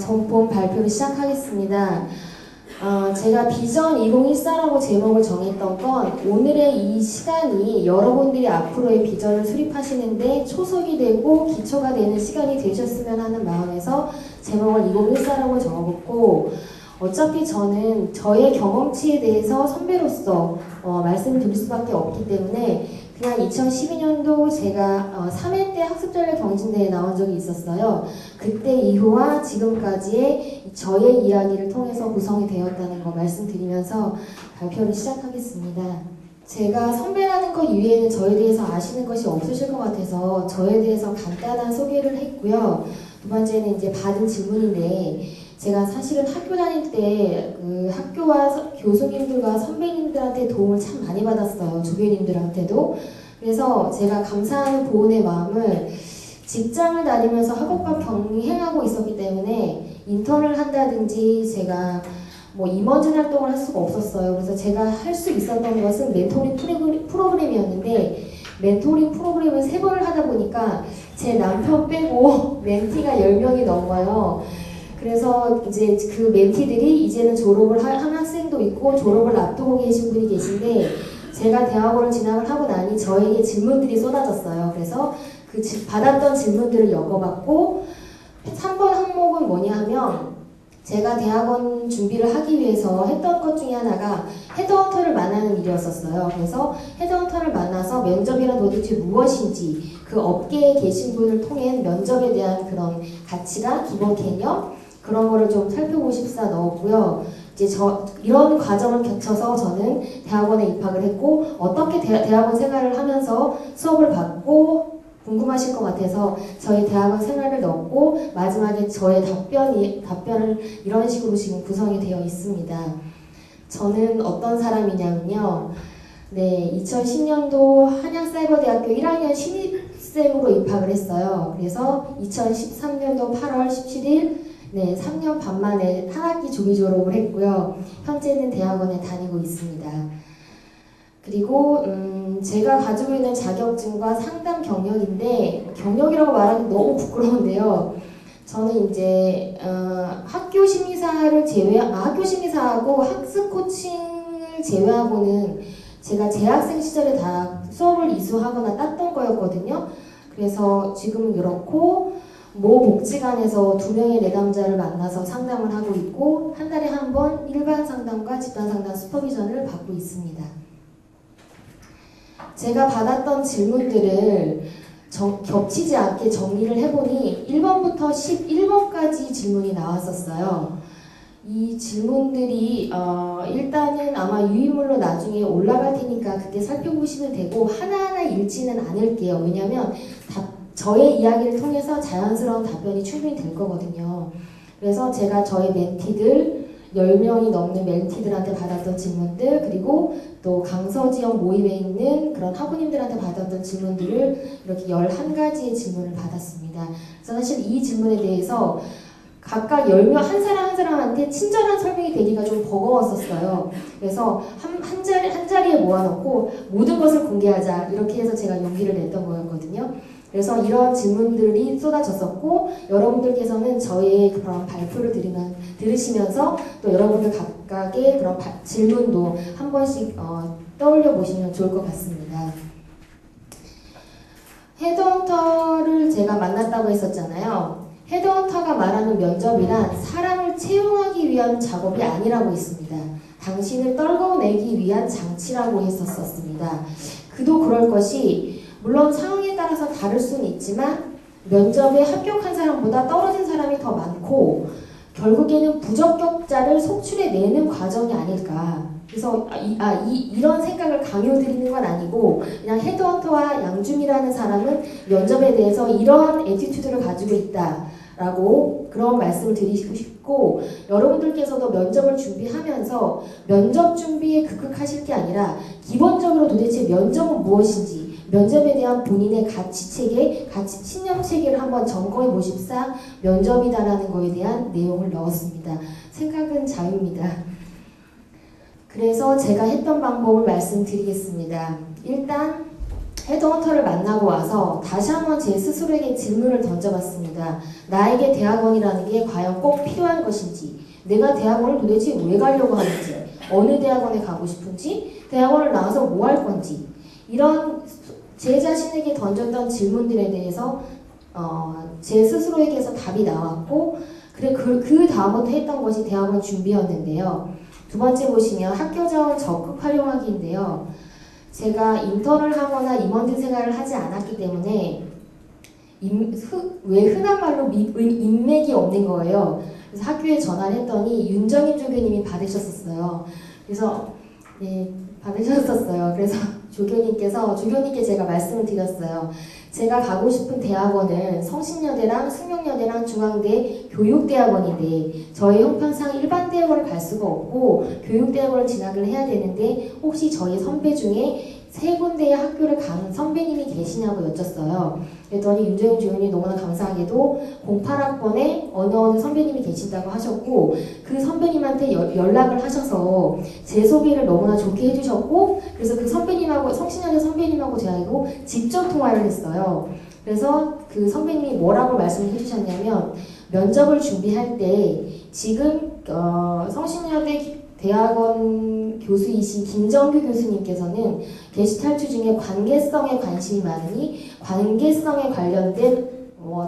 전본 발표를 시작하겠습니다. 제가 비전 2014라고 제목을 정했던 건 오늘의 이 시간이 여러분들이 앞으로의 비전을 수립하시는데 초석이 되고 기초가 되는 시간이 되셨으면 하는 마음에서 제목을 2014라고 적어봤고, 어차피 저는 저의 경험치에 대해서 선배로서 말씀드릴 수밖에 없기 때문에 그냥 2012년도 제가 3회 때 학습전략 경진대회에 나온 적이 있었어요. 그때 이후와 지금까지의 저의 이야기를 통해서 구성이 되었다는 거 말씀드리면서 발표를 시작하겠습니다. 제가 선배라는 것 이외에는 저에 대해서 아시는 것이 없으실 것 같아서 저에 대해서 간단한 소개를 했고요. 두 번째는 이제 받은 질문인데, 제가 사실은 학교 다닐 때 그 학교와 교수님들과 선배님들한테 도움을 참 많이 받았어요. 조교님들한테도. 그래서 제가 감사하는 보온의 마음을 직장을 다니면서 학업과 병행하고 있었기 때문에 인턴을 한다든지 제가 뭐 임원진 활동을 할 수가 없었어요. 그래서 제가 할 수 있었던 것은 멘토링 프로그램이었는데, 멘토링 프로그램을 3번을 하다 보니까 제 남편 빼고 멘티가 10명이 넘어요. 그래서 이제 그 멘티들이 이제는 졸업을 한 학생도 있고 졸업을 앞두고 계신 분이 계신데, 제가 대학원을 진학을 하고 나니 저에게 질문들이 쏟아졌어요. 그래서 그 받았던 질문들을 엮어봤고, 3번 항목은 뭐냐 하면, 제가 대학원 준비를 하기 위해서 했던 것 중에 하나가 헤드헌터를 만나는 일이었었어요. 그래서 헤드헌터를 만나서 면접이란 도대체 무엇인지, 그 업계에 계신 분을 통해 면접에 대한 그런 가치나 기본 개념, 그런 거를 좀 살펴보고 싶사 넣었고요. 이제 이런 과정을 거쳐서 저는 대학원에 입학을 했고, 어떻게 대학원 생활을 하면서 수업을 받고 궁금하실 것 같아서 저희 대학원 생활을 넣었고, 마지막에 저의 답변을 이런 식으로 지금 구성이 되어 있습니다. 저는 어떤 사람이냐면요. 네, 2010년도 한양사이버대학교 1학년 신입생으로 입학을 했어요. 그래서 2013년도 8월 17일, 네, 3년 반 만에 한 학기 조기 졸업을 했고요. 현재는 대학원에 다니고 있습니다. 그리고 제가 가지고 있는 자격증과 상담 경력인데, 경력이라고 말하기 너무 부끄러운데요. 저는 이제 학교 심리사하고 학습 코칭을 제외하고는 제가 재학생 시절에 다 수업을 이수하거나 땄던 거였거든요. 그래서 지금은 그렇고, 모 복지관에서 2명의 내담자를 만나서 상담을 하고 있고, 한 달에 한 번 일반 상담과 집단 상담 슈퍼비전을 받고 있습니다. 제가 받았던 질문들을 겹치지 않게 정리를 해보니 1번부터 11번까지 질문이 나왔었어요. 이 질문들이 일단은 아마 유인물로 나중에 올라갈 테니까 그때 살펴보시면 되고, 하나하나 읽지는 않을게요. 왜냐하면 저의 이야기를 통해서 자연스러운 답변이 충분히 될 거거든요. 그래서 제가 저의 멘티들 10명이 넘는 멘티들한테 받았던 질문들, 그리고 또 강서지역 모임에 있는 그런 학우님들한테 받았던 질문들을 이렇게 11가지의 질문을 받았습니다. 그래서 사실 이 질문에 대해서 각각 10명, 한 사람 한 사람한테 친절한 설명이 되기가 좀 버거웠었어요. 그래서 한 자리에 모아놓고 모든 것을 공개하자, 이렇게 해서 제가 용기를 냈던 거였거든요. 그래서 이런 질문들이 쏟아졌었고, 여러분들께서는 저의 그런 발표를 들으시면서 또 여러분들 각각의 그런 질문도 한 번씩 떠올려 보시면 좋을 것 같습니다. 헤드헌터를 제가 만났다고 했었잖아요. 헤드헌터가 말하는 면접이란 사람을 채용하기 위한 작업이 아니라고 했습니다. 당신을 떨궈내기 위한 장치라고 했었습니다. 그도 그럴 것이, 물론 상황에 따라서 다를 수는 있지만 면접에 합격한 사람보다 떨어진 사람이 더 많고, 결국에는 부적격자를 속출해내는 과정이 아닐까. 그래서 이런 생각을 강요드리는 건 아니고, 그냥 헤드헌터와 양준이라는 사람은 면접에 대해서 이러한 애티튜드를 가지고 있다라고 그런 말씀을 드리고 싶고, 여러분들께서도 면접을 준비하면서 면접 준비에 급급하실 게 아니라 기본적으로 도대체 면접은 무엇인지, 면접에 대한 본인의 가치체계, 신념체계를 한번 점검해 보십사 면접이다라는 거에 대한 내용을 넣었습니다. 생각은 자유입니다. 그래서 제가 했던 방법을 말씀드리겠습니다. 일단 헤드헌터를 만나고 와서 다시 한번 제 스스로에게 질문을 던져봤습니다. 나에게 대학원이라는 게 과연 꼭 필요한 것인지, 내가 대학원을 도대체 왜 가려고 하는지, 어느 대학원에 가고 싶은지, 대학원을 나와서 뭐 할 건지, 이런 제 자신에게 던졌던 질문들에 대해서 제 스스로에게서 답이 나왔고, 그래 그 다음부터 했던 것이 대학원 준비였는데요. 두 번째 보시면 학교 자원 적극 활용하기인데요. 제가 인턴을 하거나 임원진 생활을 하지 않았기 때문에 왜 흔한 말로 인맥이 없는 거예요. 그래서 학교에 전화를 했더니 윤정임 조교님이 받으셨었어요. 그래서 네, 받으셨었어요. 그래서 조교님께 제가 말씀을 드렸어요. 제가 가고 싶은 대학원은 성신여대랑 숙명여대랑 중앙대 교육대학원인데 저희 형편상 일반 대학원을 갈 수가 없고 교육대학원을 진학을 해야 되는데 혹시 저희 선배 중에 세 군데의 학교를 간 선배님이 계시냐고 여쭸어요. 그랬더니 윤정임 주연이 너무나 감사하게도 08학번에 어느 선배님이 계신다고 하셨고 그 선배님한테 연락을 하셔서 제 소개를 너무나 좋게 해주셨고 그래서 그 선배님하고 성신여대 선배님하고 제가 이거 직접 통화를 했어요. 그래서 그 선배님이 뭐라고 말씀을 해주셨냐면 면접을 준비할 때 지금 성신여대 대학원 교수이신 김정규 교수님께서는 게시탈트 중에 관계성에 관심이 많으니 관계성에 관련된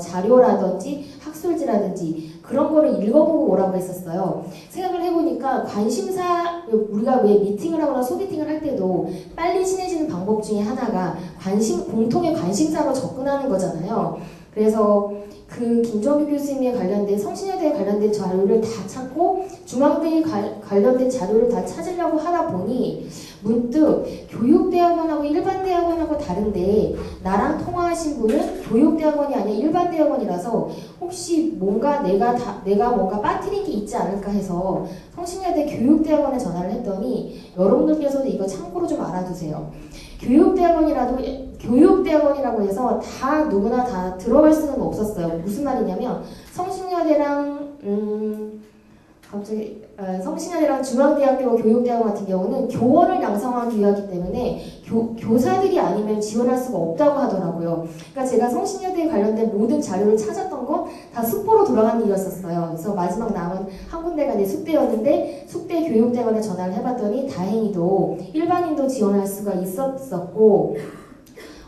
자료라든지 학술지라든지 그런 거를 읽어보고 오라고 했었어요. 생각을 해보니까 관심사, 우리가 왜 미팅을 하거나 소개팅을 할 때도 빨리 친해지는 방법 중에 하나가 공통의 관심사로 접근하는 거잖아요. 그래서 그 김정규 교수님에 관련된 성신여대에 관련된 자료를 다 찾고 중앙대에 관련된 자료를 다 찾으려고 하다 보니 문득 교육대학원하고 일반대학원하고 다른데 나랑 통화하신 분은 교육대학원이 아니라 일반대학원이라서 혹시 뭔가 내가 뭔가 빠뜨린 게 있지 않을까 해서 성신여대 교육대학원에 전화를 했더니 여러분들께서도 이거 참고로 좀 알아두세요. 교육대학원이라고 해서 다 누구나 다 들어갈 수는 없었어요. 무슨 말이냐면 성신여대랑 성신여대랑 중앙대학교 교육대학원 같은 경우는 교원을 양성하기 위하기 때문에 교사들이 아니면 지원할 수가 없다고 하더라고요. 그러니까 제가 성신여대에 관련된 모든 자료를 찾았던 건 다 숙보로 돌아간 일이었었어요. 그래서 마지막 남은 한 군데가 내 숙대였는데 숙대 교육대학원에 전화를 해봤더니 다행히도 일반인도 지원할 수가 있었고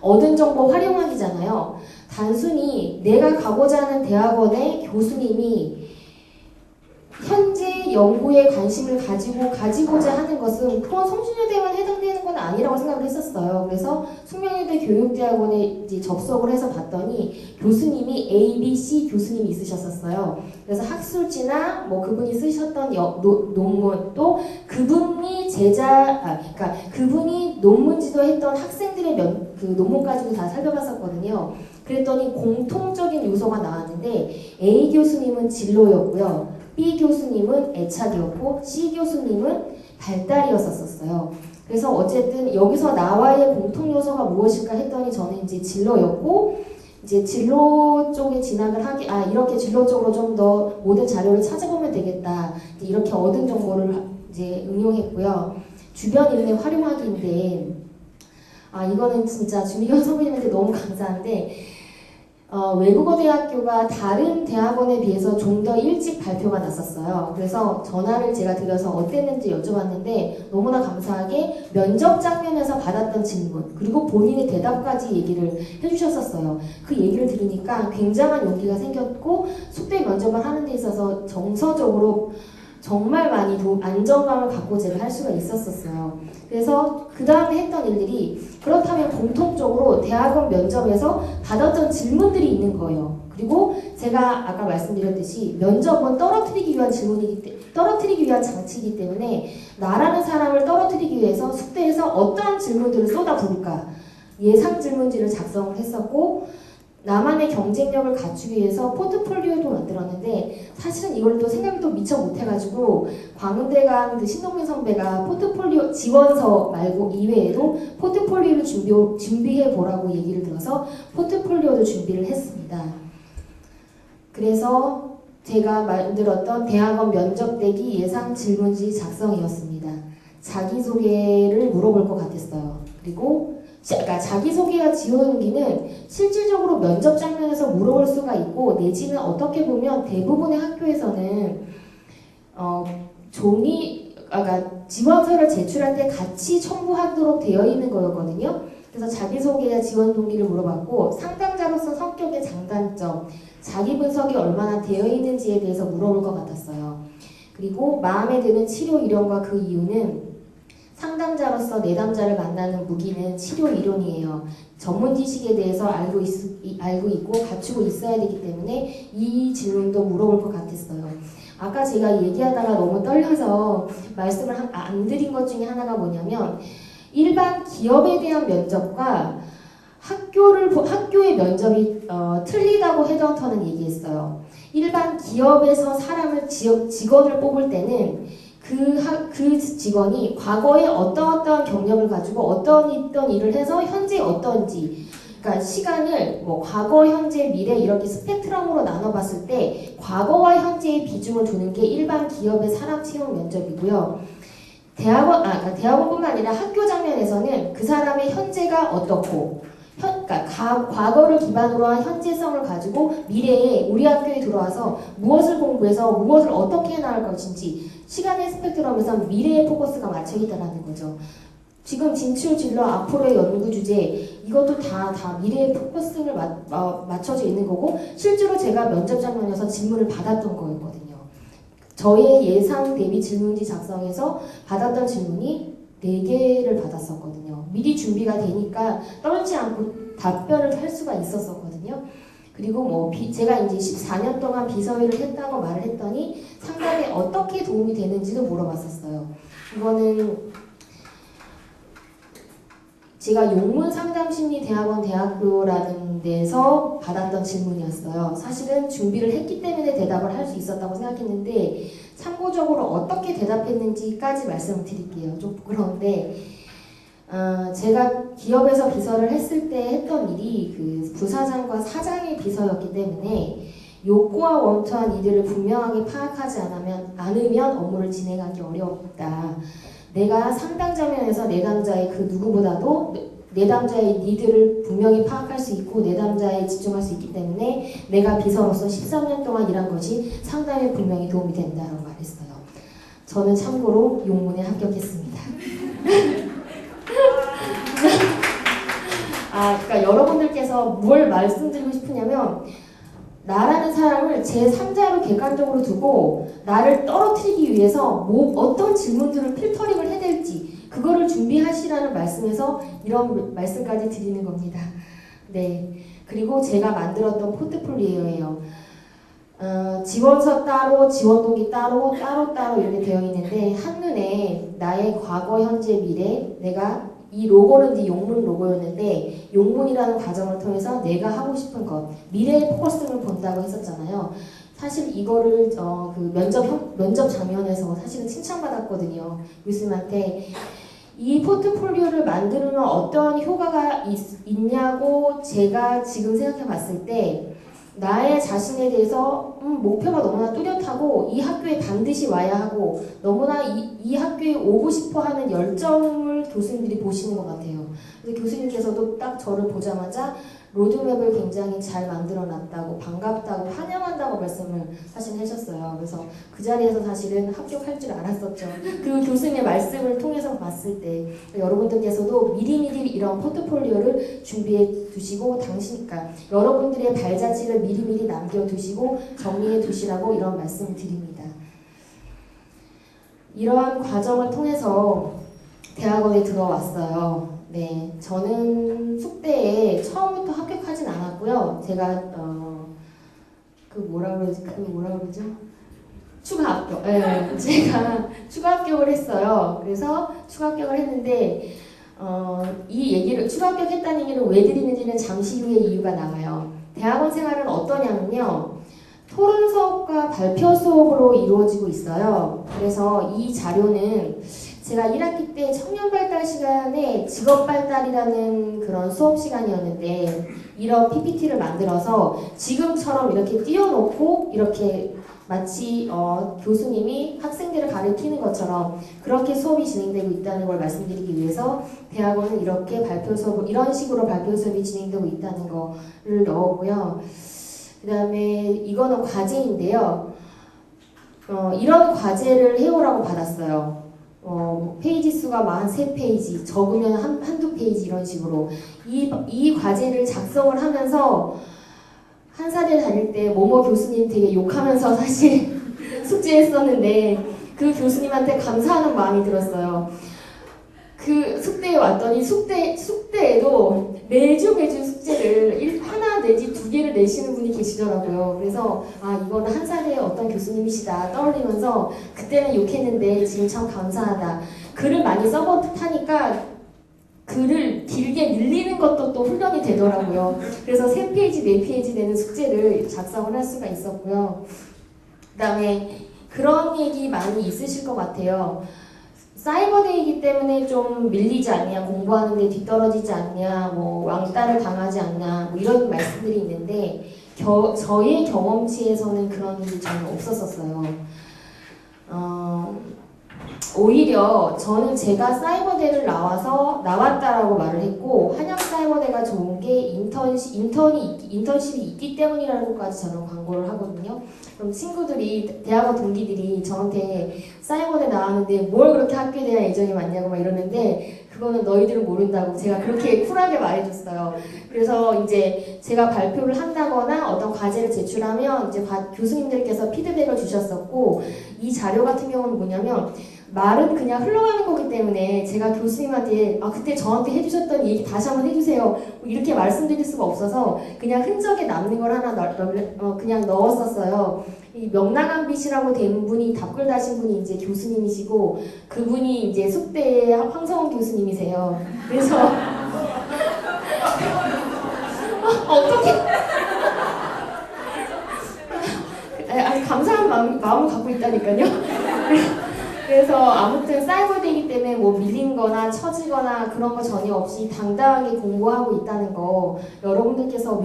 얻은 정보 활용하기잖아요. 단순히 내가 가고자 하는 대학원의 교수님이 현재 연구에 관심을 가지고자 하는 것은 그건 성신여대만 해당되는 건 아니라고 생각을 했었어요. 그래서 숙명여대 교육대학원에 이제 접속을 해서 봤더니 교수님이 A, B, C 교수님이 있으셨었어요. 그래서 학술지나 그분이 쓰셨던 논문 또 그분이 그러니까 그분이 논문 지도했던 학생들의 그 논문 가지고 다 살펴봤었거든요. 그랬더니 공통적인 요소가 나왔는데 A 교수님은 진로였고요. B 교수님은 애착이었고 C 교수님은 발달이었었어요. 그래서 어쨌든 여기서 나와의 공통 요소가 무엇일까 했더니 저는 이제 진로였고 이제 진로 쪽에 진학을 이렇게 진로 쪽으로 좀 더 모든 자료를 찾아보면 되겠다. 이렇게 얻은 정보를 이제 응용했고요. 주변 인맥 활용하기인데 이거는 진짜 주미경 선배님한테 너무 감사한데 외국어 대학교가 다른 대학원에 비해서 좀 더 일찍 발표가 났었어요. 그래서 전화를 제가 드려서 어땠는지 여쭤봤는데 너무나 감사하게 면접 장면에서 받았던 질문 그리고 본인의 대답까지 얘기를 해주셨었어요. 그 얘기를 들으니까 굉장한 용기가 생겼고 숙대 면접을 하는 데 있어서 정서적으로 정말 많이 안정감을 갖고 제가 할 수가 있었어요. 그래서 그 다음에 했던 일들이 그렇다면 공통적으로 대학원 면접에서 받았던 질문들이 있는 거예요. 그리고 제가 아까 말씀드렸듯이 면접은 떨어뜨리기 위한 장치이기 때문에 나라는 사람을 떨어뜨리기 위해서 숙대에서 어떠한 질문들을 쏟아부을까 예상 질문지를 작성을 했었고 나만의 경쟁력을 갖추기 위해서 포트폴리오도 만들었는데 사실은 이걸 또 생각을 또 미처 못해가지고 광운대간 그 신동민 선배가 포트폴리오 지원서 말고 이외에도 포트폴리오를 준비해보라고 얘기를 들어서 포트폴리오도 준비를 했습니다. 그래서 제가 만들었던 대학원 면접대기 예상 질문지 작성이었습니다. 자기소개를 물어볼 것 같았어요. 그리고 그러니까 자기소개와 지원 동기는 실질적으로 면접 장면에서 물어볼 수가 있고 내지는 어떻게 보면 대부분의 학교에서는 그러니까 지원서를 제출할 때 같이 첨부하도록 되어 있는 거였거든요. 그래서 자기소개와 지원 동기를 물어봤고 상담자로서 성격의 장단점, 자기 분석이 얼마나 되어 있는지에 대해서 물어볼 것 같았어요. 그리고 마음에 드는 치료 이론과 그 이유는 상담자로서 내담자를 만나는 무기는 치료 이론이에요. 전문 지식에 대해서 알고 있고 갖추고 있어야 되기 때문에 이 질문도 물어볼 것 같았어요. 아까 제가 얘기하다가 너무 떨려서 말씀을 안 드린 것 중에 하나가 뭐냐면 일반 기업에 대한 면접과 학교의 면접이 틀리다고 헤드헌터는 얘기했어요. 일반 기업에서 사람을 직원을 뽑을 때는 그 직원이 과거에 어떤 경력을 가지고 어떤 일을 해서 현재 어떤지, 그러니까 시간을 뭐 과거, 현재, 미래 이렇게 스펙트럼으로 나눠봤을 때 과거와 현재의 비중을 두는 게 일반 기업의 사람 채용 면접이고요. 그러니까 대학원뿐만 아니라 학교 장면에서는 그 사람의 현재가 어떻고 그러니까 과거를 기반으로 한 현재성을 가지고 미래에 우리 학교에 들어와서 무엇을 공부해서 무엇을 어떻게 해나갈 것인지 시간의 스펙트럼에서 미래의 포커스가 맞춰 있다는 거죠. 지금 진출 진로 앞으로의 연구 주제 이것도 다 미래의 포커스를 맞춰져 있는 거고 실제로 제가 면접 장면에서 질문을 받았던 거였거든요. 저의 예상 대비 질문지 작성해서 받았던 질문이 4개를 받았었거든요. 미리 준비가 되니까 떨지 않고 답변을 할 수가 있었거든요. 그리고 뭐 제가 이제 14년 동안 비서일을 했다고 말을 했더니 상담에 어떻게 도움이 되는지도 물어봤었어요. 이거는 제가 용문상담심리대학원 대학교라는 데서 받았던 질문이었어요. 사실은 준비를 했기 때문에 대답을 할 수 있었다고 생각했는데 참고적으로 어떻게 대답했는지까지 말씀을 드릴게요. 좀 부끄러운데 제가 기업에서 비서를 했을 때 했던 일이 그 부사장과 사장의 비서였기 때문에 욕구와 원투한 이들을 분명하게 파악하지 않으면 업무를 진행하기 어렵다. 내가 상담자면에서 내담자의 그 누구보다도 내담자의 니드를 분명히 파악할 수 있고 내담자에 집중할 수 있기 때문에 내가 비서로서 13년 동안 일한 것이 상담에 분명히 도움이 된다고 말했어요. 저는 참고로 용문에 합격했습니다. 그러니까 여러분들께서 뭘 말씀드리고 싶으냐면 나라는 사람을 제3자로 객관적으로 두고 나를 떨어뜨리기 위해서 어떤 질문들을 필터링을 해댈지 그거를 준비하시라는 말씀에서 이런 말씀까지 드리는 겁니다. 네. 그리고 제가 만들었던 포트폴리오예요. 지원서 따로, 지원동기 따로 이렇게 되어 있는데 한눈에 나의 과거, 현재, 미래 내가 이 로고는 이제 용문 로고였는데 용문이라는 과정을 통해서 내가 하고 싶은 것 미래의 포커스를 본다고 했었잖아요. 사실 이거를 그 면접 장면에서 사실은 칭찬받았거든요. 교수님한테 이 포트폴리오를 만들면 어떤 효과가 있냐고 제가 지금 생각해 봤을 때 나의 자신에 대해서 목표가 너무나 뚜렷하고 이 학교에 반드시 와야 하고 너무나 이 학교에 오고 싶어 하는 열정을 교수님들이 보시는 것 같아요. 그래서 교수님께서도 딱 저를 보자마자 로드맵을 굉장히 잘 만들어놨다고 반갑다고 환영한다고 말씀을 사실 하셨어요. 그래서 그 자리에서 사실은 합격할 줄 알았었죠. 그 교수님의 말씀을 통해서 봤을 때 여러분들께서도 미리미리 이런 포트폴리오를 준비해 두시고 그러니까 여러분들의 발자취를 미리미리 남겨두시고 정리해 두시라고 이런 말씀을 드립니다. 이러한 과정을 통해서 대학원에 들어왔어요. 네, 저는 숙대에 처음부터 합격하진 않았고요. 제가 뭐라 그러죠? 추가 합격. 네, 제가 추가 합격을 했어요. 그래서 추가 합격을 했는데 이 얘기를 추가 합격했다는 얘기를 왜 드리는지는 잠시 후에 이유가 나와요. 대학원 생활은 어떠냐면요. 토론 수업과 발표 수업으로 이루어지고 있어요. 그래서 이 자료는 제가 1학기 때 청년발달 시간에 직업발달이라는 그런 수업 시간이었는데 이런 PPT를 만들어서 지금처럼 이렇게 띄워놓고 이렇게 마치 교수님이 학생들을 가르치는 것처럼 그렇게 수업이 진행되고 있다는 걸 말씀드리기 위해서 대학원은 이렇게 발표 수업, 이런 식으로 발표 수업이 진행되고 있다는 거를 넣었고요. 그 다음에 이거는 과제인데요. 이런 과제를 해오라고 받았어요. 페이지 수가 43페이지, 적으면 한두 페이지 이런 식으로. 이 과제를 작성을 하면서 한사대 다닐 때 모모 교수님 되게 욕하면서 사실 숙제했었는데 그 교수님한테 감사하는 마음이 들었어요. 그 숙대에 왔더니 숙대에도 매주 숙제를 하나 내지 두 개를 내시는 분이 계시더라고요. 그래서 이거는 한사대의 어떤 교수님이시다 떠올리면서 그때는 욕했는데 지금 참 감사하다. 글을 많이 써버릇하니까 글을 길게 밀리는 것도 또 훈련이 되더라고요. 그래서 3페이지, 4페이지 되는 숙제를 작성을 할 수가 있었고요. 그 다음에 그런 얘기 많이 있으실 것 같아요. 사이버데이이기 때문에 좀 밀리지 않냐, 공부하는데 뒤떨어지지 않냐, 뭐 왕따를 당하지 않냐, 뭐 이런 말씀들이 있는데 저의 경험치에서는 그런 일이 전혀 없었었어요. 오히려 저는 제가 사이버대를 나왔다라고 말을 했고 한양사이버대가 좋은 게 인턴십이 있기 때문이라는 것까지 저는 광고를 하거든요. 그럼 친구들이, 대학원 동기들이 저한테 사이버대 나왔는데 뭘 그렇게 학교에 대한 애정이 많냐고 막 이러는데 그거는 너희들은 모른다고 제가 그렇게 쿨하게 말해줬어요. 그래서 이제 제가 발표를 한다거나 어떤 과제를 제출하면 이제 교수님들께서 피드백을 주셨었고 이 자료 같은 경우는 뭐냐면 말은 그냥 흘러가는 거기 때문에 제가 교수님한테 그때 저한테 해주셨던 얘기 다시 한번 해주세요 이렇게 말씀드릴 수가 없어서 그냥 흔적에 남는 걸 하나 그냥 넣었었어요. 이 명랑한빛이라고 된 분이 답글 다신 분이 이제 교수님이시고 그분이 이제 숙대의 황성원 교수님이세요. 그래서 어떻게 감사한 마음을 갖고 있다니까요. 그래서 아무튼 사이버데이이기 때문에 뭐 밀린 거나 처지거나 그런 거 전혀 없이 당당하게 공부하고 있다는 거 여러분들께서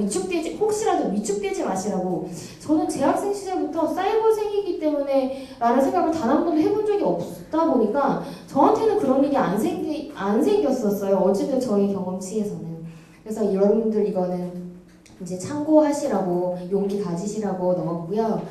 혹시라도 위축되지 마시라고. 저는 재학생 시절부터 사이버생이기 때문에 라는 생각을 단 한 번도 해본 적이 없다 보니까 저한테는 그런 일이 안 생겼었어요. 어쨌든 저희 경험치에서는. 그래서 여러분들 이거는 이제 참고하시라고 용기 가지시라고 넣었고요.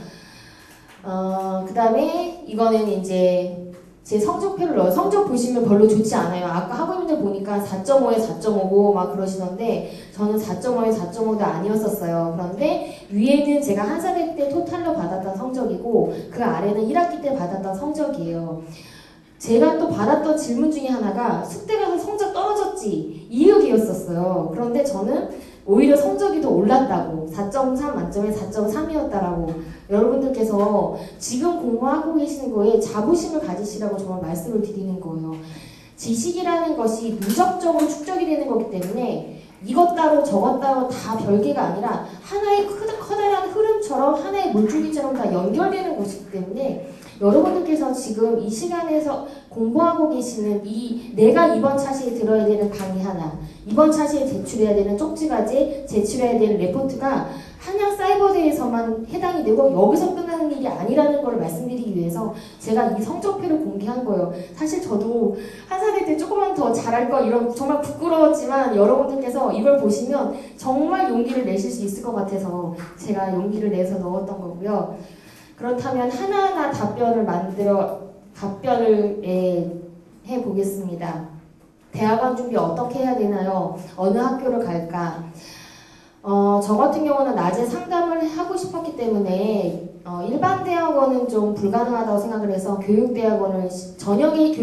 그 다음에 이거는 이제 제 성적표를 성적 보시면 별로 좋지 않아요. 아까 학우님들 보니까 4.5에 4.5고 막 그러시던데 저는 4.5에 4.5도 아니었었어요. 그런데 위에는 제가 한사대 때 토탈로 받았던 성적이고 그 아래는 1학기 때 받았던 성적이에요. 제가 또 받았던 질문 중에 하나가 숙대 가서 성적 떨어졌지? 이육이었었어요. 그런데 저는 오히려 성적이 더 올랐다고 4.3 만점에 4.3이었다라고 여러분들께서 지금 공부하고 계시는 거에 자부심을 가지시라고 정말 말씀을 드리는 거예요. 지식이라는 것이 누적적으로 축적이 되는 거기 때문에 이것 따로 저것 따로 다 별개가 아니라 하나의 커다란 흐름처럼 하나의 물줄기처럼 다 연결되는 것이기 때문에 여러분들께서 지금 이 시간에서 공부하고 계시는 내가 이번 차시에 들어야 되는 강의 하나, 이번 차시에 제출해야 되는 쪽지과제, 제출해야 되는 레포트가 한양 사이버대에서만 해당이 되고 여기서 끝나는 일이 아니라는 걸 말씀드리기 위해서 제가 이 성적표를 공개한 거예요. 사실 저도 한사대 때 조금만 더 잘할 거 이런 정말 부끄러웠지만 여러분들께서 이걸 보시면 정말 용기를 내실 수 있을 것 같아서 제가 용기를 내서 넣었던 거고요. 그렇다면 하나하나 답변을 해보겠습니다. 대학원 준비 어떻게 해야 되나요? 어느 학교를 갈까? 저 같은 경우는 낮에 상담을 하고 싶었기 때문에 일반 대학원은 좀 불가능하다고 생각을 해서 교육대학원은 저녁에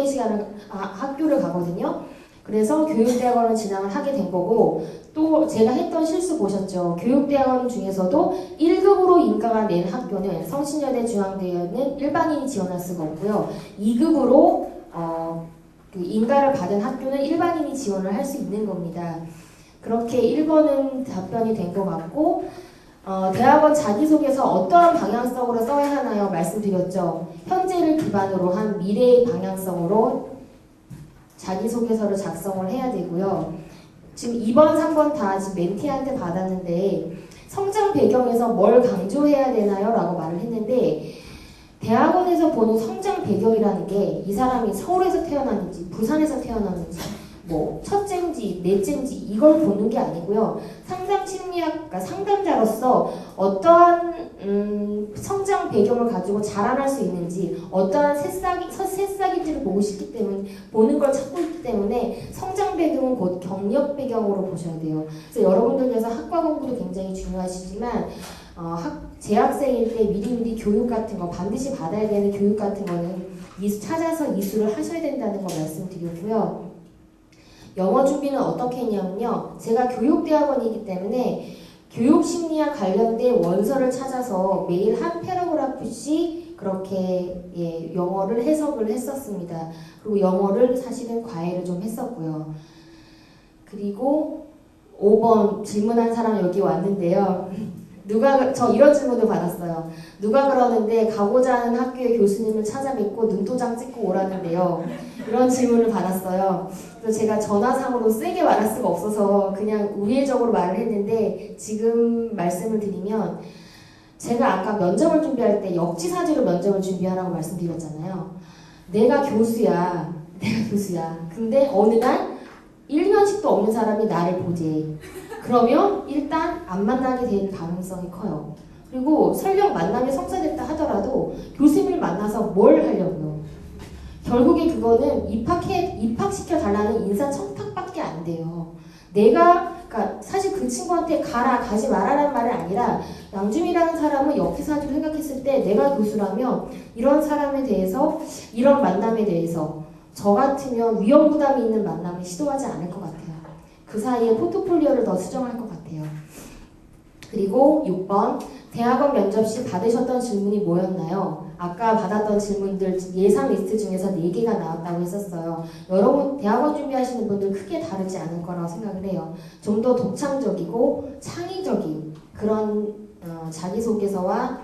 시간을 학교를 가거든요. 그래서 교육대학원을 진학을 하게 된 거고 또 제가 했던 실수 보셨죠? 교육대학원 중에서도 1급으로 인가가 낸 학교는 성신여대, 중앙대는 일반인이 지원할 수가 없고요. 2급으로 그 인가를 받은 학교는 일반인이 지원을 할 수 있는 겁니다. 그렇게 1번은 답변이 된 것 같고 대학원 자기소개서 어떠한 방향성으로 써야 하나요? 말씀드렸죠. 현재를 기반으로 한 미래의 방향성으로 자기소개서를 작성을 해야 되고요. 지금 2번, 3번 다 지금 멘티한테 받았는데 성장 배경에서 뭘 강조해야 되나요? 라고 말을 했는데 대학원에서 보는 성장 배경이라는 게 이 사람이 서울에서 태어났는지 부산에서 태어났는지 뭐 첫째인지 넷째인지 이걸 보는 게 아니고요. 상담 심리학, 그러니까 상담자로서 어떠한 성장 배경을 가지고 자라날 수 있는지 어떠한 새싹인지를 보고 싶기 때문에 보는 걸 찾고 있기 때문에 성장 배경은 곧 경력 배경으로 보셔야 돼요. 그래서 여러분들께서 학과 공부도 굉장히 중요하시지만 재학생일 때 미리미리 교육 같은 거 반드시 받아야 되는 교육 같은 거는 찾아서 이수를 하셔야 된다는 거 말씀드렸고요. 영어 준비는 어떻게 했냐면요. 제가 교육대학원이기 때문에 교육심리학 관련된 원서를 찾아서 매일 한 패러그래프씩 그렇게 영어를 해석을 했었습니다. 그리고 영어를 사실은 과외를 좀 했었고요. 그리고 5번 질문한 사람 여기 왔는데요. 저 이런 질문을 받았어요. 누가 그러는데 가고자 하는 학교의 교수님을 찾아뵙고 눈도장 찍고 오라는데요. 이런 질문을 받았어요. 그래서 제가 전화상으로 세게 말할 수가 없어서 그냥 우회적으로 말을 했는데 지금 말씀을 드리면 제가 아까 면접을 준비할 때 역지사지로 면접을 준비하라고 말씀드렸잖아요. 내가 교수야. 근데 어느 날 1년씩도 없는 사람이 나를 보재. 그러면 일단 안 만나게 될 가능성이 커요. 그리고 설령 만남이 성사됐다 하더라도 교수님을 만나서 뭘 하려고요? 결국에 그거는 입학시켜 달라는 인사 청탁밖에 안 돼요. 그러니까 사실 그 친구한테 가지 말아라는 말이 아니라 양준이라는 사람은 역지사지로 생각했을 때 내가 교수라면 이런 사람에 대해서 이런 만남에 대해서 저 같으면 위험 부담이 있는 만남을 시도하지 않을 것 같아요. 그 사이에 포트폴리오를 더 수정할 것 같아요. 그리고 6번 대학원 면접 시 받으셨던 질문이 뭐였나요? 아까 받았던 질문들 예상 리스트 중에서 4개가 나왔다고 했었어요. 여러분 대학원 준비하시는 분들 크게 다르지 않을 거라고 생각을 해요. 좀 더 독창적이고 창의적인 그런 자기소개서와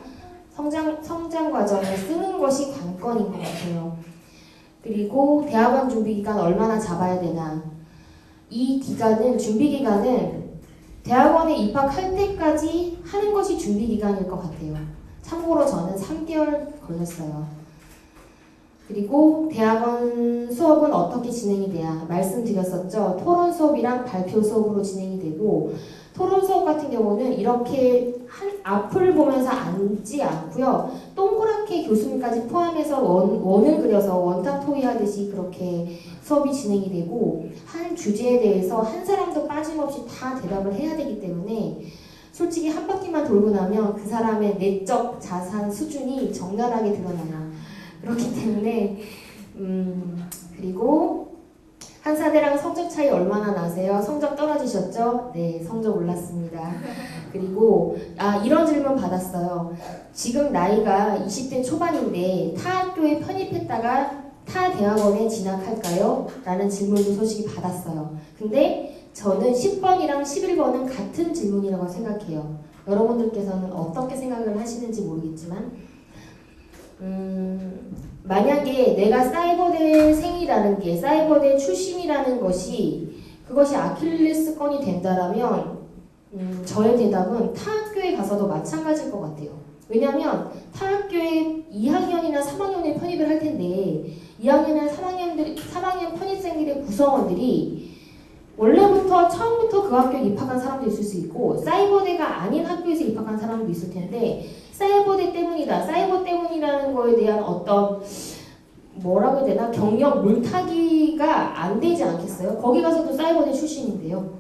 성장 과정을 쓰는 것이 관건인 것 같아요. 그리고 대학원 준비 기간 얼마나 잡아야 되나? 이 기간은 준비 기간은 대학원에 입학할 때까지 하는 것이 준비 기간일 것 같아요. 참고로 저는 3개월 걸렸어요. 그리고 대학원 수업은 어떻게 진행이 돼야 말씀드렸었죠. 토론 수업이랑 발표 수업으로 진행이 되고 토론 수업 같은 경우는 이렇게 앞을 보면서 앉지 않고요. 동그랗게 교수님까지 포함해서 원을 그려서 원탁 토의하듯이 그렇게 수업이 진행이 되고 한 주제에 대해서 한 사람도 빠짐없이 다 대답을 해야 되기 때문에 솔직히 한 바퀴만 돌고 나면 그 사람의 내적 자산 수준이 적나라하게 드러나요. 그렇기 때문에 그리고 한사대랑 성적 차이 얼마나 나세요? 성적 떨어지셨죠? 네, 성적 올랐습니다. 그리고 이런 질문 받았어요. 지금 나이가 20대 초반인데 타 학교에 편입했다가 타 대학원에 진학할까요? 라는 질문도 솔직히 받았어요. 근데 저는 10번이랑 11번은 같은 질문이라고 생각해요. 여러분들께서는 어떻게 생각을 하시는지 모르겠지만 만약에 내가 사이버대생이라는 게 사이버대 출신이라는 그것이 아킬레스건이 된다라면 저의 대답은 타 학교에 가서도 마찬가지일 것 같아요. 왜냐하면 타 학교에 2학년이나 3학년에 편입을 할 텐데 2학년이나 3학년 편입생들의 구성원들이 원래부터 처음부터 그 학교에 입학한 사람도 있을 수 있고 사이버대가 아닌 학교에서 입학한 사람도 있을 텐데 사이버대 때문이다. 사이버 때문이라는 거에 대한 어떤 뭐라고 해야 되나 경력 물타기가 안 되지 않겠어요? 거기 가서도 사이버대 출신인데요.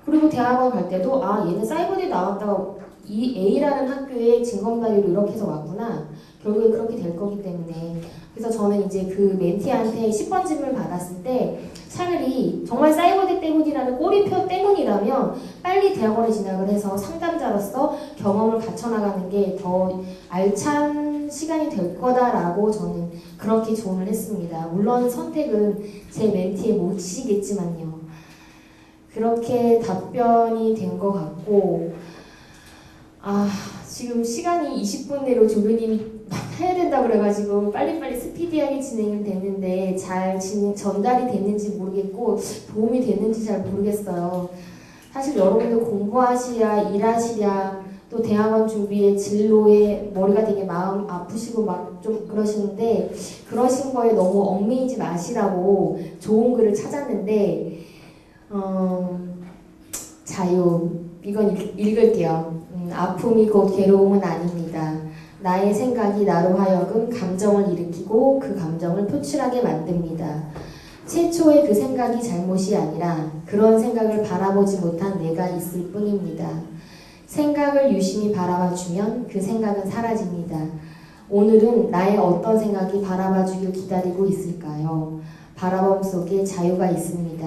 그리고 대학원 갈 때도 얘는 사이버대 나왔다가 이 A라는 학교에 진검다리로 이렇게 해서 왔구나. 결국에 그렇게 될 거기 때문에 그래서 저는 이제 그 멘티한테 10번 질문을 받았을 때 차라리 정말 사이버대 때문이라는 꼬리표 때문이라면 빨리 대학원에 진학을 해서 상담자로서 경험을 갖춰나가는 게 더 알찬 시간이 될 거다라고 저는 그렇게 조언을 했습니다. 물론 선택은 제 멘티의 몫이겠지만요. 그렇게 답변이 된 것 같고 지금 시간이 20분 내로 조교님이 해야 된다고 그래가지고 빨리빨리 스피디하게 진행이 됐는데 잘 전달이 됐는지 모르겠고 도움이 됐는지 잘 모르겠어요. 사실 여러분들 공부하시랴 일하시랴 또 대학원 준비의 진로에 머리가 되게 마음 아프시고 막 좀 그러시는데 그러신 거에 너무 얽매이지 마시라고 좋은 글을 찾았는데 자유 이건 읽을게요. 아픔이 곧 괴로움은 아닙니다. 나의 생각이 나로 하여금 감정을 일으키고 그 감정을 표출하게 만듭니다. 최초의 그 생각이 잘못이 아니라 그런 생각을 바라보지 못한 내가 있을 뿐입니다. 생각을 유심히 바라봐주면 그 생각은 사라집니다. 오늘은 나의 어떤 생각이 바라봐주길 기다리고 있을까요? 바라봄 속에 자유가 있습니다.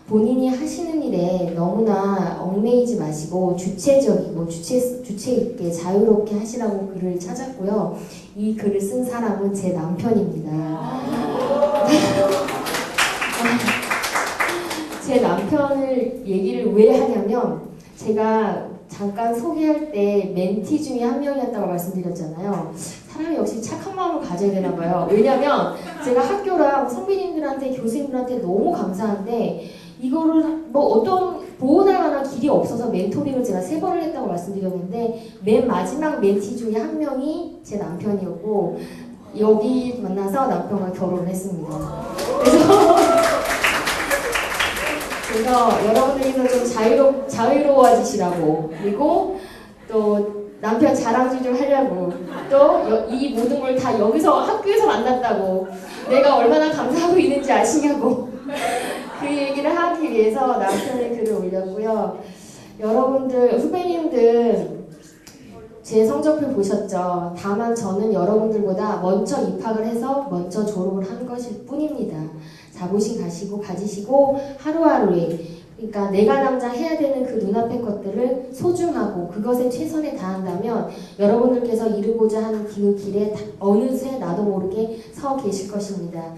본인이 하시는 일에 너무나 얽매이지 마시고 주체적이고 주체 있게 자유롭게 하시라고 글을 찾았고요. 이 글을 쓴 사람은 제 남편입니다. 제 남편을 얘기를 왜 하냐면 제가 잠깐 소개할 때 멘티 중에 한 명이었다고 말씀드렸잖아요. 사람이 역시 착한 마음을 가져야 되나 봐요. 왜냐면 제가 학교랑 선배님들한테 교수님들한테 너무 감사한데 이거를 뭐 어떤 보호할 만한 길이 없어서 멘토링을 제가 3번을 했다고 말씀드렸는데 맨 마지막 멘티 중에 한 명이 제 남편이었고 여기 만나서 남편과 결혼을 했습니다. 그래서 여러분들께서 좀 자유로워지시라고 그리고 또 남편 자랑질 좀 하려고 또 이 모든 걸 다 여기서 학교에서 만났다고 내가 얼마나 감사하고 있는지 아시냐고 그 얘기를 하기 위해서 남편의 글을 올렸고요. 여러분들 후배님들 제 성적표 보셨죠? 다만 저는 여러분들보다 먼저 입학을 해서 먼저 졸업을 한 것일 뿐입니다. 자부심 가지시고 하루하루에 그러니까 내가 당장 해야 되는 그 눈앞의 것들을 소중하고 그것에 최선을 다한다면 여러분들께서 이루고자 하는 그 길에 어느새 나도 모르게 서 계실 것입니다.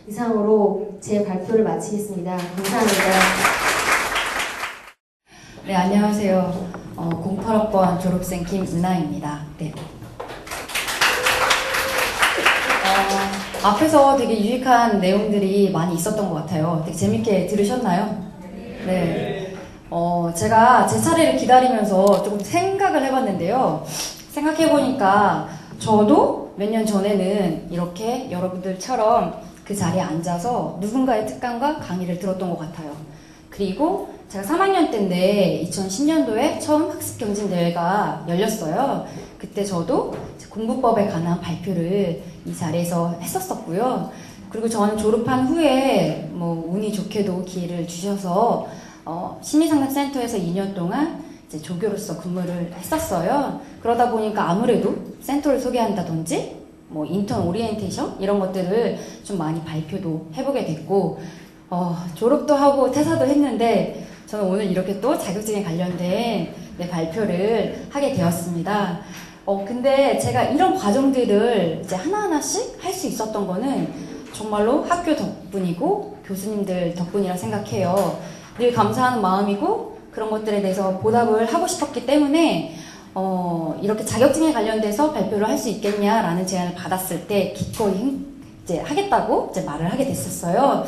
이상으로 제 발표를 마치겠습니다. 감사합니다. 네, 안녕하세요. 08학번 졸업생 김은하입니다. 네. 앞에서 되게 유익한 내용들이 많이 있었던 것 같아요. 되게 재밌게 들으셨나요? 네. 제가 제 차례를 기다리면서 조금 생각을 해봤는데요. 생각해보니까 저도 몇 년 전에는 이렇게 여러분들처럼 그 자리에 앉아서 누군가의 특강과 강의를 들었던 것 같아요. 그리고 제가 3학년 때인데 2010년도에 처음 학습경진대회가 열렸어요. 그때 저도 공부법에 관한 발표를 이 자리에서 했었었고요. 그리고 저는 졸업한 후에 뭐 운이 좋게도 기회를 주셔서 심리상담센터에서 2년 동안 이제 조교로서 근무를 했었어요. 그러다 보니까 아무래도 센터를 소개한다든지 뭐 인턴 오리엔테이션 이런 것들을 좀 많이 발표도 해보게 됐고 졸업도 하고 퇴사도 했는데 저는 오늘 이렇게 또 자격증에 관련된 발표를 하게 되었습니다. 근데 제가 이런 과정들을 이제 하나하나씩 할 수 있었던 거는 정말로 학교 덕분이고 교수님들 덕분이라 생각해요. 늘 감사하는 마음이고 그런 것들에 대해서 보답을 하고 싶었기 때문에 이렇게 자격증에 관련돼서 발표를 할 수 있겠냐라는 제안을 받았을 때 기꺼이 이제 하겠다고 이제 말을 하게 됐었어요.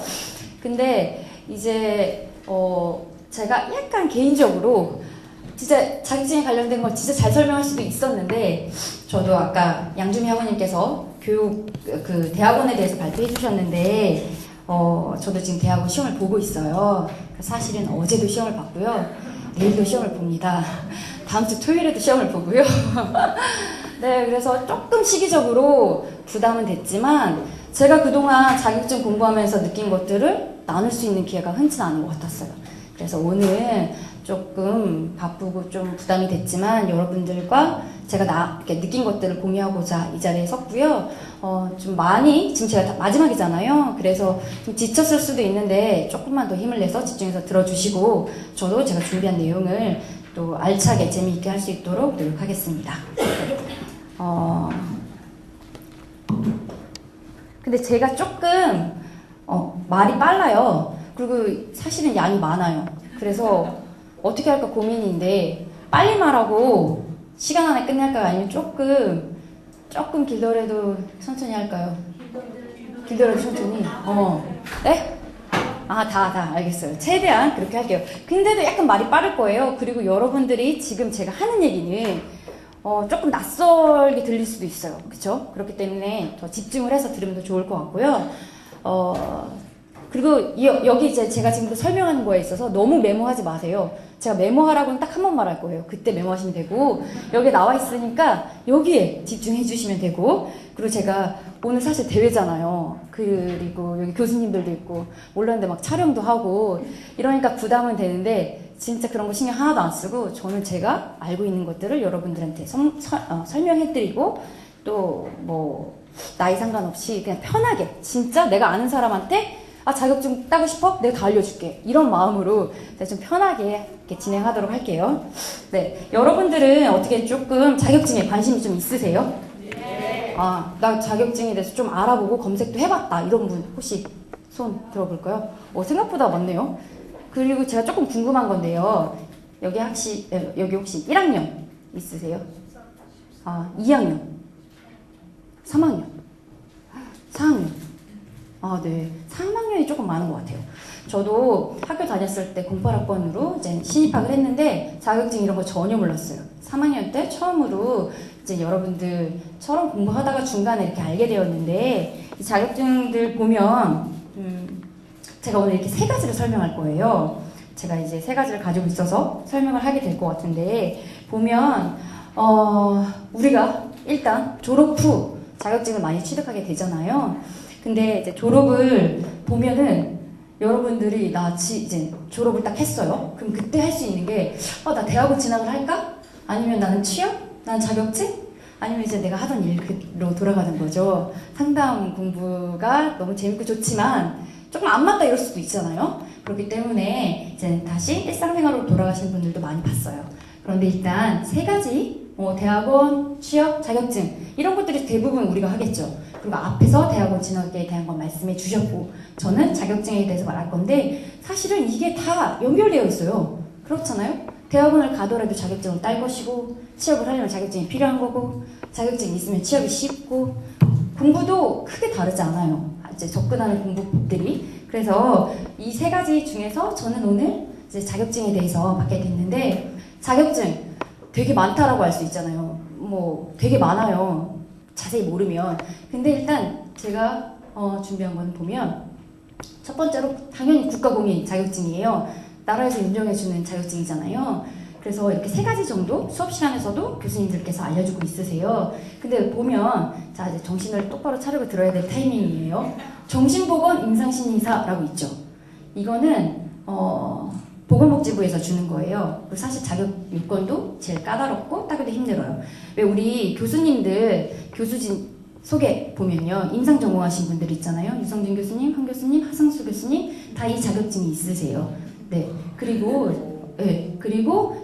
근데 이제 제가 약간 개인적으로 진짜 자격증에 관련된 걸 진짜 잘 설명할 수도 있었는데 저도 아까 양주미 학원님께서 교육 그 대학원에 대해서 발표해 주셨는데 저도 지금 대학원 시험을 보고 있어요. 사실은 어제도 시험을 봤고요. 내일도 시험을 봅니다. 다음 주 토요일에도 시험을 보고요. 네, 그래서 조금 시기적으로 부담은 됐지만 제가 그동안 자격증 공부하면서 느낀 것들을 나눌 수 있는 기회가 흔치 않은 것 같았어요. 그래서 오늘 조금 바쁘고 좀 부담이 됐지만 여러분들과 제가 이렇게 느낀 것들을 공유하고자 이 자리에 섰고요. 좀 많이 지금 제가 마지막이잖아요. 그래서 좀 지쳤을 수도 있는데 조금만 더 힘을 내서 집중해서 들어주시고 저도 제가 준비한 내용을 또 알차게 재미있게 할 수 있도록 노력하겠습니다. 근데 제가 조금 말이 빨라요. 그리고 사실은 양이 많아요. 그래서 어떻게 할까 고민인데 빨리 말하고 시간 안에 끝낼까요? 아니면 조금 길더라도 천천히 할까요? 길더라도 천천히? 네? 다 알겠어요. 최대한 그렇게 할게요. 근데도 약간 말이 빠를 거예요. 그리고 여러분들이 지금 제가 하는 얘기는 조금 낯설게 들릴 수도 있어요. 그쵸? 그렇기 때문에 더 집중을 해서 들으면 더 좋을 것 같고요. 그리고 여기 이제 제가 지금 설명하는 거에 있어서 너무 메모하지 마세요. 제가 메모하라고는 딱 한 번 말할 거예요. 그때 메모하시면 되고, 여기 나와 있으니까 여기에 집중해 주시면 되고, 그리고 제가 오늘 사실 대회잖아요. 그리고 여기 교수님들도 있고, 몰랐는데 막 촬영도 하고, 이러니까 부담은 되는데, 진짜 그런 거 신경 하나도 안 쓰고, 저는 제가 알고 있는 것들을 여러분들한테 설명해 드리고, 또 뭐, 나이 상관없이 그냥 편하게, 진짜 내가 아는 사람한테 자격증 따고 싶어? 내가 다 알려줄게. 이런 마음으로 좀 편하게 이렇게 진행하도록 할게요. 네. 여러분들은 어떻게 조금 자격증에 관심이 좀 있으세요? 네. 나 자격증에 대해서 좀 알아보고 검색도 해봤다. 이런 분 혹시 손 들어볼까요? 생각보다 많네요. 그리고 제가 조금 궁금한 건데요. 여기 혹시 1학년 있으세요? 2학년, 3학년, 4학년. 네. 3학년이 조금 많은 것 같아요. 저도 학교 다녔을 때 08학번으로 이제 신입학을 했는데 자격증 이런 거 전혀 몰랐어요. 3학년 때 처음으로 이제 여러분들처럼 공부하다가 중간에 이렇게 알게 되었는데 이 자격증들 보면 제가 오늘 이렇게 3가지를 설명할 거예요. 제가 이제 3가지를 가지고 있어서 설명을 하게 될 것 같은데 보면 우리가 일단 졸업 후 자격증을 많이 취득하게 되잖아요. 근데 이제 졸업을 보면은 여러분들이 이제 졸업을 딱 했어요. 그럼 그때 할 수 있는 게 나 대학원 진학을 할까? 아니면 나는 취업? 난 자격증? 아니면 이제 내가 하던 일로 돌아가는 거죠. 상담 공부가 너무 재밌고 좋지만 조금 안 맞다 이럴 수도 있잖아요. 그렇기 때문에 이제 다시 일상생활로 돌아가시는 분들도 많이 봤어요. 그런데 일단 3가지 대학원, 취업, 자격증 이런 것들이 대부분 우리가 하겠죠. 그리고 앞에서 대학원 진학에 대한 건 말씀해 주셨고 저는 자격증에 대해서 말할 건데 사실은 이게 다 연결되어 있어요. 그렇잖아요? 대학원을 가더라도 자격증을 딸 것이고 취업을 하려면 자격증이 필요한 거고 자격증이 있으면 취업이 쉽고 공부도 크게 다르지 않아요. 이제 접근하는 공부법들이. 그래서 이 3가지 중에서 저는 오늘 이제 자격증에 대해서 받게 됐는데 자격증 되게 많다라고 할 수 있잖아요. 되게 많아요. 자세히 모르면. 근데 일단 제가 준비한 건 보면 첫 번째로 당연히 국가공인 자격증이에요. 나라에서 인정해주는 자격증이잖아요. 그래서 이렇게 3가지 정도 수업 시간에서도 교수님들께서 알려주고 있으세요. 근데 보면 이제 정신을 똑바로 차리고 들어야 될 타이밍이에요. 정신보건 임상심리사라고 있죠. 이거는 보건복지부에서 주는 거예요. 그리고 사실 자격 요건도 제일 까다롭고 따기도 힘들어요. 왜 우리 교수님들 교수진 소개 보면요. 임상 전공하신 분들 있잖아요. 유성진 교수님, 한 교수님, 하상수 교수님 다 이 자격증이 있으세요. 네. 그리고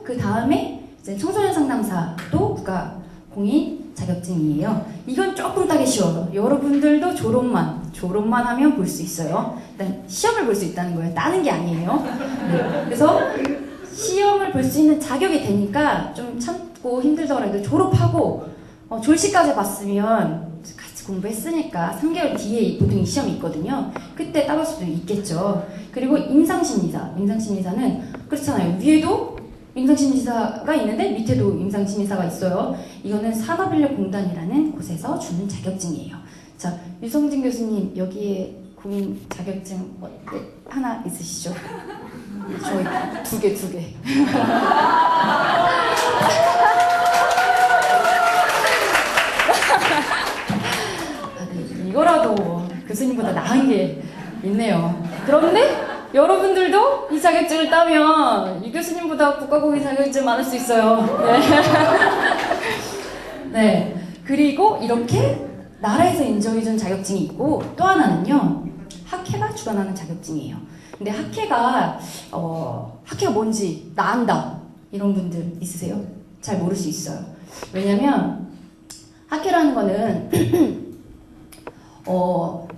그 다음에 이제 청소년 상담사도 국가 공인 자격증이에요. 이건 조금 따기 쉬워요. 여러분들도 졸업만 하면 볼 수 있어요. 일단 시험을 볼 수 있다는 거예요. 따는 게 아니에요. 네. 그래서 시험을 볼 수 있는 자격이 되니까 좀 참고 힘들더라도 졸업하고 졸시까지 봤으면 같이 공부했으니까 3개월 뒤에 보통 이 시험이 있거든요. 그때 따볼 수도 있겠죠. 그리고 임상심리사는 그렇잖아요. 위에도 임상심리사가 있는데 밑에도 임상심리사가 있어요. 이거는 산업인력공단이라는 곳에서 주는 자격증이에요. 자, 유성진 교수님 여기에 공인 자격증 하나 있으시죠? 저희 두 개. 이거라도 교수님보다 나은 게 있네요. 그런데 여러분들도 이 자격증을 따면 이 교수님보다 국가공인 자격증 많을 수 있어요. 네. 네. 그리고 이렇게 나라에서 인정해준 자격증이 있고 또 하나는요. 학회가 주관하는 자격증이에요. 근데 학회가 뭔지 나 안다 이런 분들 있으세요? 잘 모를 수 있어요. 왜냐면 학회라는 거는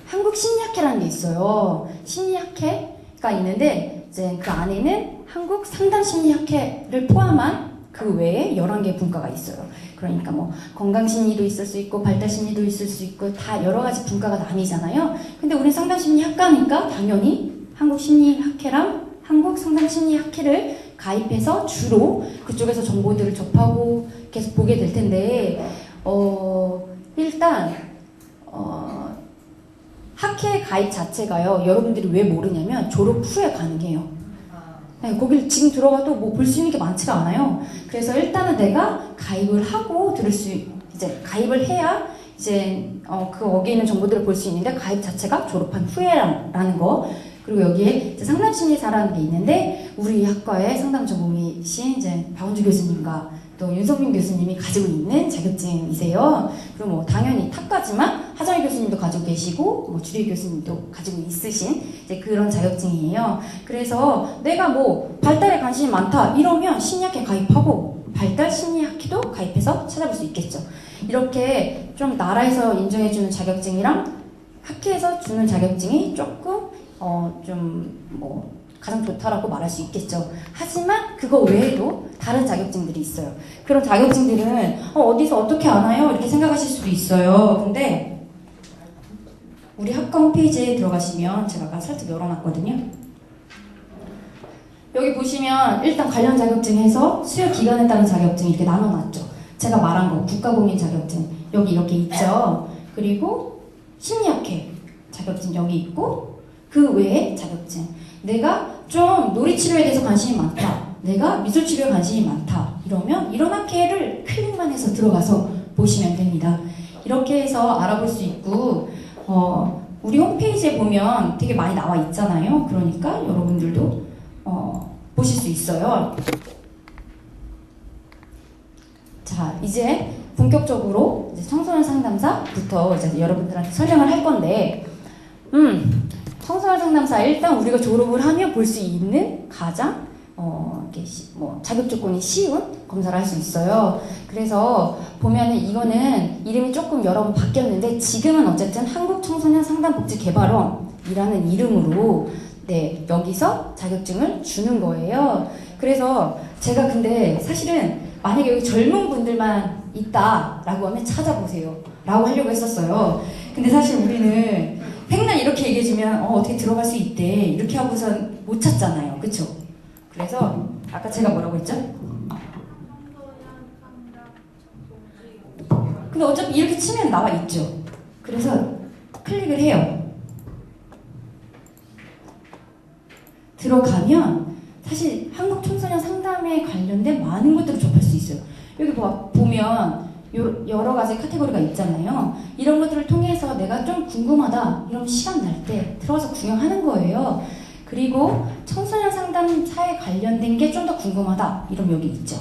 한국 심리학회라는 게 있어요. 심리학회가 있는데 이제 그 안에는 한국 상담심리학회를 포함한 그 외에 11개의 분과가 있어요. 그러니까 뭐 건강심리도 있을 수 있고 발달심리도 있을 수 있고 다 여러 가지 분과가 나뉘잖아요. 근데 우린 상담심리학과니까 당연히 한국심리학회랑 한국상담심리학회를 가입해서 주로 그쪽에서 정보들을 접하고 계속 보게 될 텐데, 일단 학회 가입 자체가요, 여러분들이 왜 모르냐면 졸업 후에 가능해요. 네, 거길 지금 들어가도 뭐 볼 수 있는 게 많지가 않아요. 그래서 일단은 내가 가입을 하고 이제 가입을 해야 이제 거기에 있는 정보들을 볼 수 있는데, 가입 자체가 졸업한 후에라는 거. 그리고 여기에 이제 상담심리사라는 게 있는데, 우리 학과의 상담 전공이신 이제 박은주 교수님과 또 윤성민 교수님이 가지고 있는 자격증이세요. 그리고 뭐 당연히 탁과지만 하정희 교수님도 가지고 계시고, 뭐 주리 교수님도 가지고 있으신 이제 그런 자격증이에요. 그래서 내가 뭐 발달에 관심이 많다 이러면 심리학회 가입하고, 발달 심리학회도 가입해서 찾아볼 수 있겠죠. 이렇게 좀 나라에서 인정해주는 자격증이랑 학회에서 주는 자격증이 조금 좀 뭐 가장 좋다라고 말할 수 있겠죠. 하지만 그거 외에도 다른 자격증들이 있어요. 그런 자격증들은 어디서 어떻게 아나요? 이렇게 생각하실 수도 있어요. 근데 우리 학과 홈페이지에 들어가시면, 제가 아까 살짝 열어놨거든요. 여기 보시면 일단 관련 자격증에서 수요 기간에 따른 자격증 이렇게 나눠놨죠. 제가 말한 거 국가공인 자격증 여기 이렇게 있죠. 그리고 심리학회 자격증 여기 있고, 그 외에 자격증, 내가 좀 놀이치료에 대해서 관심이 많다, 내가 미술치료에 관심이 많다 이러면 이런 학회를 클릭만 해서 들어가서 보시면 됩니다. 이렇게 해서 알아볼 수 있고, 우리 홈페이지에 보면 되게 많이 나와 있잖아요. 그러니까 여러분들도 보실 수 있어요. 자, 이제 본격적으로 이제 청소년 상담사부터 이제 여러분들한테 설명을 할 건데, 청소년 상담사, 일단 우리가 졸업을 하면 볼 수 있는 가장 자격 조건이 쉬운 검사를 할 수 있어요. 그래서 보면은 이거는 이름이 조금 여러 번 바뀌었는데, 지금은 어쨌든 한국청소년 상담복지개발원이라는 이름으로 여기서 자격증을 주는 거예요. 그래서 제가 근데 사실은 만약에 여기 젊은 분들만 있다라고 하면 찾아보세요 라고 하려고 했었어요. 근데 사실 우리는 백날 이렇게 얘기해주면 어떻게 들어갈 수 있대 이렇게 하고선 못 찾잖아요. 그쵸? 그래서 아까 제가 뭐라고 했죠? 근데 어차피 이렇게 치면 나와 있죠. 그래서 클릭을 해요. 들어가면 사실 한국 청소년 상담에 관련된 많은 것들을 접할 수 있어요. 여기 보면 여러 가지 카테고리가 있잖아요. 이런 것들을 통해서 내가 좀 궁금하다 이러면 시간 날 때 들어가서 구경하는 거예요. 그리고 청소년 상담사에 관련된 게 좀 더 궁금하다 이러면 여기 있죠.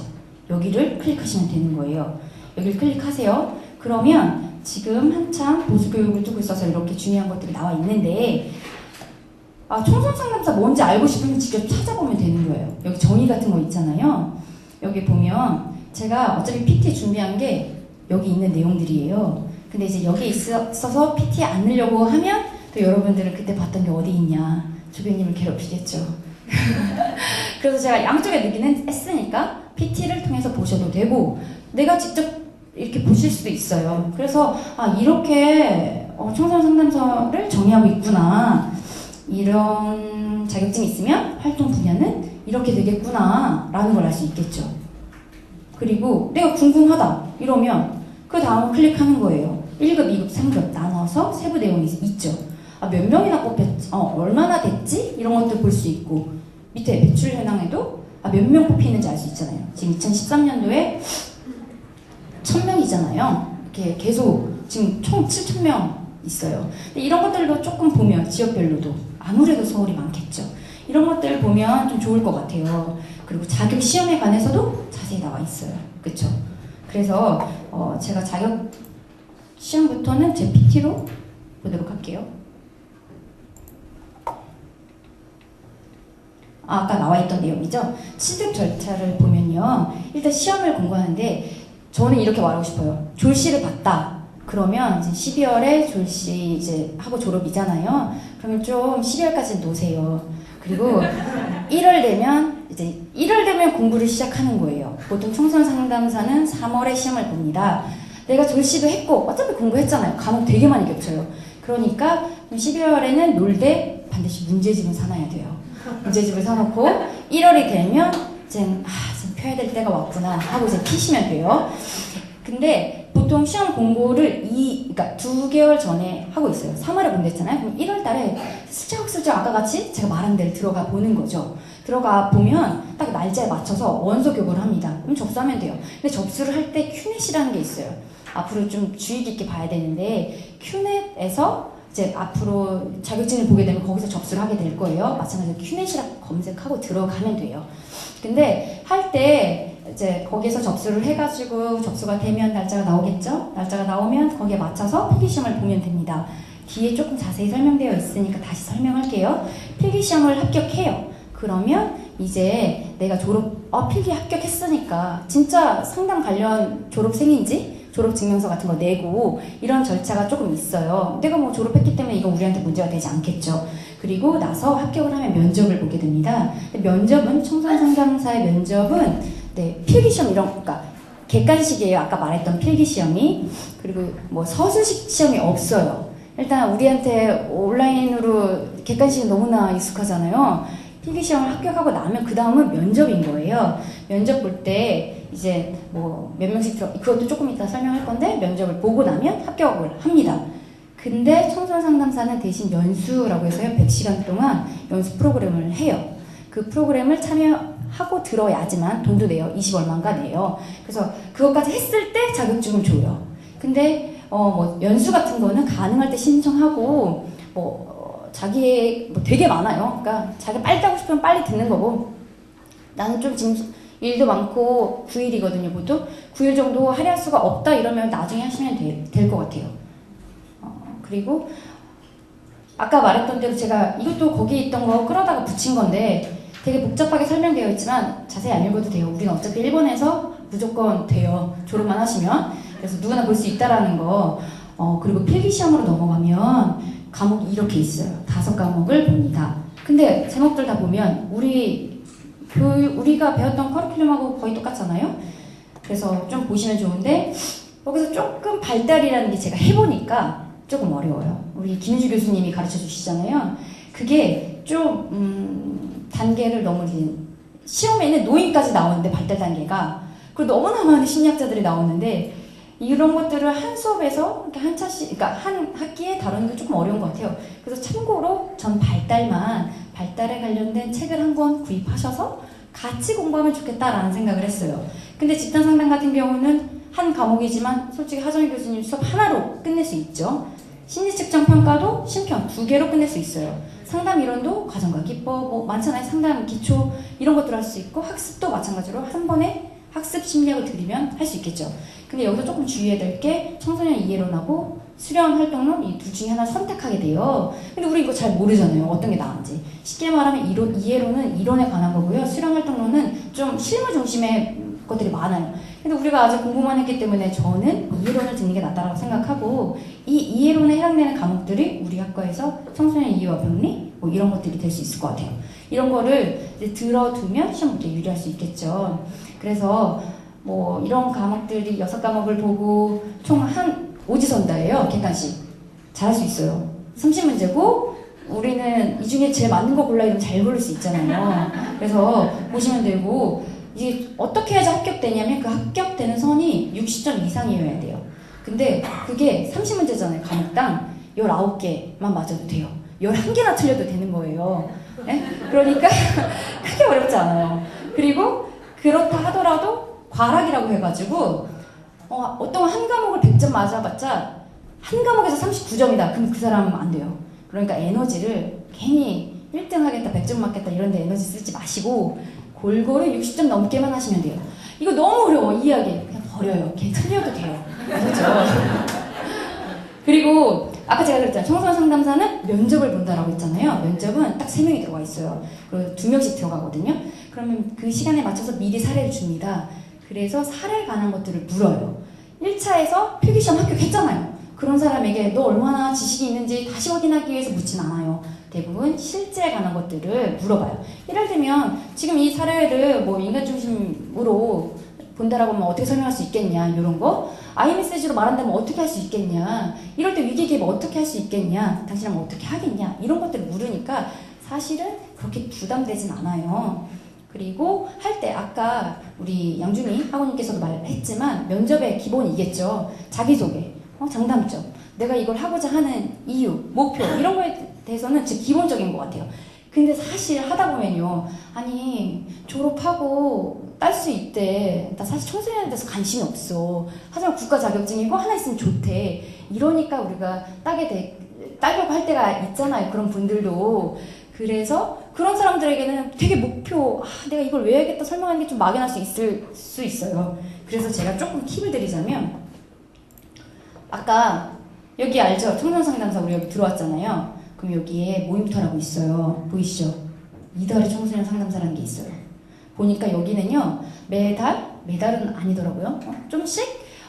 여기를 클릭하시면 되는 거예요. 여기를 클릭하세요. 그러면 지금 한참 보수교육을 두고 있어서 이렇게 중요한 것들이 나와 있는데, 청소년 상담사 뭔지 알고 싶으면 직접 찾아보면 되는 거예요. 여기 정의 같은 거 있잖아요. 여기 보면 제가 어차피 PT 준비한 게 여기 있는 내용들이에요. 근데 이제 여기 있어서 PT 안 넣으려고 하면 또 여러분들은 그때 봤던 게 어디 있냐, 조교님을 괴롭히겠죠. 그래서 제가 양쪽에 넣기는 했으니까 PT를 통해서 보셔도 되고, 내가 직접 이렇게 보실 수도 있어요. 그래서 이렇게 청소년 상담사를 정의하고 있구나, 이런 자격증이 있으면 활동 분야는 이렇게 되겠구나 라는 걸 알 수 있겠죠. 그리고 내가 궁금하다 이러면 그 다음을 클릭하는 거예요. 1급, 2급, 3급 나눠서 세부 내용이 있죠. 몇 명이나 뽑혔지, 얼마나 됐지? 이런 것들 볼 수 있고, 밑에 배출 현황에도 몇 명 뽑히는지 알 수 있잖아요. 지금 2013년도에 1000명이잖아요. 이렇게 계속 지금 총 7000명 있어요. 근데 이런 것들도 조금 보면 지역별로도 아무래도 서울이 많겠죠. 이런 것들 보면 좀 좋을 것 같아요. 그리고 자격 시험에 관해서도 자세히 나와 있어요. 그쵸? 그래서 제가 자격 시험부터는 제 PT로 보도록 할게요. 아까 나와 있던 내용이죠. 취득 절차를 보면요, 일단 시험을 공부하는데 저는 이렇게 말하고 싶어요. 졸시를 봤다. 그러면 이제 12월에 졸시 이제 하고 졸업이잖아요. 그러면 좀 12월까지 노세요. 그리고 1월 되면 공부를 시작하는 거예요. 보통 청소년 상담사는 3월에 시험을 봅니다. 내가 졸시도 했고 어차피 공부했잖아요. 과목 되게 많이 겹쳐요. 그러니까 12월에는 놀되 반드시 반드시 문제집은 사놔야 돼요. 문제집을 사놓고 1월이 되면 지금 펴야 될 때가 왔구나 하고 이제 피시면 돼요. 근데 보통 시험 공고를 그러니까 2개월 전에 하고 있어요. 3월에 본댔잖아요. 그럼 1월 달에 슬쩍슬쩍 아까 같이 제가 말한 데를 들어가 보는 거죠. 들어가 보면 딱 날짜에 맞춰서 원서 교부를 합니다. 그럼 접수하면 돼요. 근데 접수를 할 때 큐넷이라는 게 있어요. 앞으로 좀 주의 깊게 봐야 되는데 큐넷에서 이제 앞으로 자격증을 보게 되면 거기서 접수를 하게 될 거예요. 마찬가지로 큐넷이라고 검색하고 들어가면 돼요. 근데 할 때 이제 거기에서 접수를 해가지고 접수가 되면 날짜가 나오겠죠? 날짜가 나오면 거기에 맞춰서 필기시험을 보면 됩니다. 뒤에 조금 자세히 설명되어 있으니까 다시 설명할게요. 필기시험을 합격해요. 그러면 이제 내가 필기 합격했으니까 진짜 상담 관련 졸업생인지 졸업증명서 같은 거 내고 이런 절차가 조금 있어요. 내가 뭐 졸업했기 때문에 이건 우리한테 문제가 되지 않겠죠. 그리고 나서 합격을 하면 면접을 보게 됩니다. 면접은 청소년 상담사의 면접은 필기시험 그러니까 객관식이에요. 아까 말했던 필기시험이. 그리고 뭐 서술식 시험이 없어요. 일단 우리한테 온라인으로 객관식이 너무나 익숙하잖아요. 필기시험을 합격하고 나면 그 다음은 면접인 거예요. 면접 볼 때 이제 뭐 몇 명씩 그것도 조금 이따 설명할 건데 면접을 보고 나면 합격을 합니다. 근데 청소년 상담사는 대신 연수라고 해서요. 100시간 동안 연수 프로그램을 해요. 그 프로그램을 참여하고 들어야지만 돈도 내요. 20 얼마인가 내요. 그래서 그것까지 했을 때 자격증을 줘요. 근데 뭐 연수 같은 거는 가능할 때 신청하고 자기의 되게 많아요. 그러니까 자기 빨리 따고 싶으면 빨리 듣는 거고 나는 좀 지금 일도 많고 9일이거든요. 보통 9일 정도 할애할 수가 없다 이러면 나중에 하시면 될 것 같아요. 그리고 아까 말했던 대로 제가 이것도 거기에 있던 거 끌어다가 붙인 건데 되게 복잡하게 설명되어 있지만 자세히 안 읽어도 돼요. 우리는 어차피 일본에서 무조건 돼요. 졸업만 하시면. 그래서 누구나 볼 수 있다라는 거. 그리고 필기시험으로 넘어가면 과목이 이렇게 있어요. 5과목을 봅니다. 근데 제목들 다 보면 우리가 배웠던 커리큘럼하고 거의 똑같잖아요. 그래서 좀 보시면 좋은데 거기서 조금 발달이라는 게 제가 해보니까 조금 어려워요. 우리 김윤주 교수님이 가르쳐 주시잖아요. 그게 좀 단계를 너무 시험에는 노인까지 나오는데 발달 단계가 그리고 너무나 많은 심리학자들이 나오는데 이런 것들을 한 수업에서 이렇게 한 차씩 그러니까 한 학기에 다루는 게 조금 어려운 것 같아요. 그래서 참고로 전 발달에 관련된 책을 한 권 구입하셔서 같이 공부하면 좋겠다라는 생각을 했어요. 근데 집단 상담 같은 경우는 한 과목이지만 솔직히 하정희 교수님 수업 하나로 끝낼 수 있죠. 심리측정 평가도 심편 2개로 끝낼 수 있어요. 상담 이론도 과정과 기법 많잖아요. 상담 기초 이런 것들 할 수 있고 학습도 마찬가지로 한 번에 학습 심리학을 들이면 할 수 있겠죠. 근데 여기서 조금 주의해야 될 게 청소년 이해론하고 수련 활동론 이 둘 중에 하나 선택하게 돼요. 근데 우리 이거 잘 모르잖아요. 어떤 게 나은지. 쉽게 말하면 이해론은 이론에 관한 거고요. 수련 활동론은 좀 실무 중심의 것들이 많아요. 근데 우리가 아직 공부만 했기 때문에 저는 이해론을 듣는 게 낫다고 생각하고 이 이해론에 해당되는 과목들이 우리 학과에서 청소년 이해와 병리 이런 것들이 될 수 있을 것 같아요. 이런 거를 이제 들어두면 시험 볼 때 유리할 수 있겠죠. 그래서 이런 과목들이 6과목을 보고 총 한 오지선다예요. 객관식. 잘할 수 있어요. 30문제고 우리는 이 중에 제일 맞는 거 골라 이러면 잘 고를 수 있잖아요. 그래서 보시면 되고 이게 어떻게 해야지 합격되냐면 그 합격되는 선이 60점 이상이어야 돼요. 근데 그게 30문제잖아요. 과목당 19개만 맞아도 돼요. 11개나 틀려도 되는 거예요. 네? 그러니까 크게 어렵지 않아요. 그리고 그렇다 하더라도 과락이라고 해가지고 어떤 한 과목을 100점 맞아봤자 한 과목에서 39점이다. 그럼 그 사람은 안 돼요. 그러니까 에너지를 괜히 1등 하겠다, 100점 맞겠다 이런 데 에너지 쓰지 마시고 골고루 60점 넘게만 하시면 돼요. 이거 너무 어려워 이해하기. 그냥 버려요. 걔 틀려도 돼요. 그렇죠? 그리고 아까 제가 그랬잖아요. 청소년 상담사는 면접을 본다라고 했잖아요. 면접은 딱 3명이 들어가 있어요. 그리고 2명씩 들어가거든요. 그러면 그 시간에 맞춰서 미리 사례를 줍니다. 그래서 사례에 관한 것들을 물어요. 1차에서 필기시험 합격했잖아요. 그런 사람에게 너 얼마나 지식이 있는지 다시 확인하기 위해서 묻진 않아요. 대부분 실제에 관한 것들을 물어봐요. 예를 들면 지금 이 사례를 인간 중심으로 본다라고 하면 어떻게 설명할 수 있겠냐, 이런 거. 아이메시지로 말한다면 어떻게 할 수 있겠냐, 이럴 때 위기기업 어떻게 할 수 있겠냐, 당신은 어떻게 하겠냐, 이런 것들을 물으니까 사실은 그렇게 부담되진 않아요. 그리고 할 때 아까 우리 양준희 학원님께서도 말했지만 면접의 기본이겠죠. 자기소개, 장단점, 내가 이걸 하고자 하는 이유, 목표, 이런 거에 대해서는 진짜 기본적인 것 같아요. 근데 사실 하다 보면요, 아니 졸업하고 딸 수 있대, 나 사실 청소년에 대해서 관심이 없어, 하지만 국가 자격증이고 하나 있으면 좋대, 이러니까 우리가 따려고 할 때가 있잖아요, 그런 분들도. 그래서 그런 사람들에게는 되게 목표, 내가 이걸 왜 해야겠다 설명하는 게 좀 막연할 수 있어요. 그래서 제가 조금 팁을 드리자면, 아까 여기 알죠? 청소년상담사 우리 여기 들어왔잖아요. 그럼 여기에 모임터라고 있어요. 보이시죠? 이달의 청소년 상담사라는 게 있어요. 보니까 여기는요, 매달은 아니더라고요. 좀씩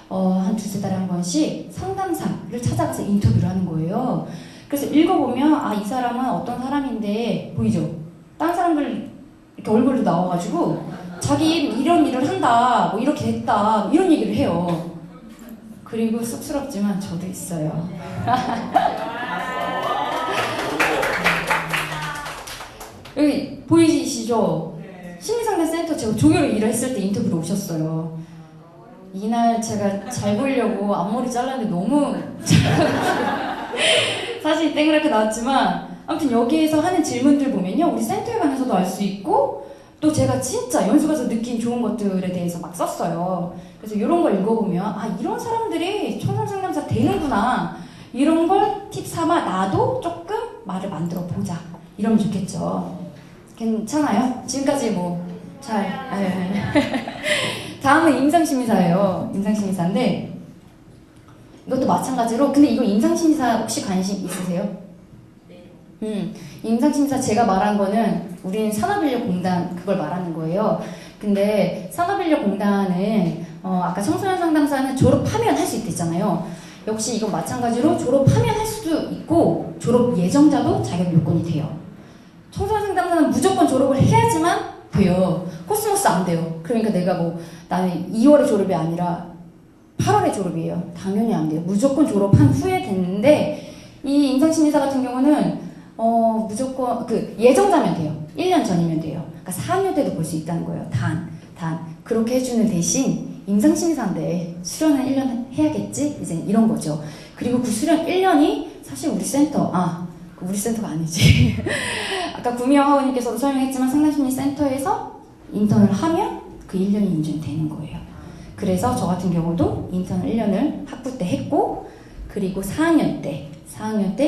한 두세 달에 한 번씩 상담사를 찾아가서 인터뷰를 하는 거예요. 그래서 읽어보면 이 사람은 어떤 사람인데, 보이죠? 다른 사람들 이렇게 얼굴도 나와가지고 자기 이런 일을 한다, 뭐 이렇게 됐다, 뭐 이런 얘기를 해요. 그리고 쑥스럽지만 저도 있어요. 여기 보이시죠? 심리상담센터 제가 조교로 일을 했을 때 인터뷰로 오셨어요. 이날 제가 잘 보이려고 앞머리 잘랐는데 너무 사실 땡그랗게 나왔지만, 아무튼 여기에서 하는 질문들 보면요, 우리 센터에 관해서도 알 수 있고, 또 제가 진짜 연수 가서 느낀 좋은 것들에 대해서 막 썼어요. 그래서 이런 걸 읽어보면 이런 사람들이 청소년 상담사 되는구나, 이런 걸 팁 삼아 나도 조금 말을 만들어 보자, 이러면 좋겠죠. 괜찮아요? 지금까지 다음은 임상심의사예요. 임상심의사인데 이것도 마찬가지로, 근데 이거 임상심의사 혹시 관심 있으세요? 네. 임상심의사 제가 말한 거는 우리는 산업인력공단 그걸 말하는 거예요. 근데 산업인력공단은 아까 청소년 상담사는 졸업하면 할 수 있댔잖아요. 역시 이건 마찬가지로 졸업하면 할 수도 있고 졸업 예정자도 자격 요건이 돼요. 청소년 상담사는 무조건 졸업을 해야지만 돼요. 코스모스 안 돼요. 그러니까 내가 나는 2월에 졸업이 아니라 8월에 졸업이에요. 당연히 안 돼요. 무조건 졸업한 후에 됐는데, 이 임상심리사 같은 경우는 무조건 예정자면 돼요. 1년 전이면 돼요. 그러니까 4학년 때도 볼 수 있다는 거예요. 단 그렇게 해주는 대신 임상심리사인데 수련은 1년 해야겠지? 이제 이런 거죠. 그리고 그 수련 1년이 사실 우리 센터가 아니지. 아까 구미영 학원님께서도 설명했지만 상담심리센터에서 인턴을 하면 그 1년이 인정이 되는 거예요. 그래서 저 같은 경우도 인턴을 1년을 학부 때 했고, 그리고 4학년 때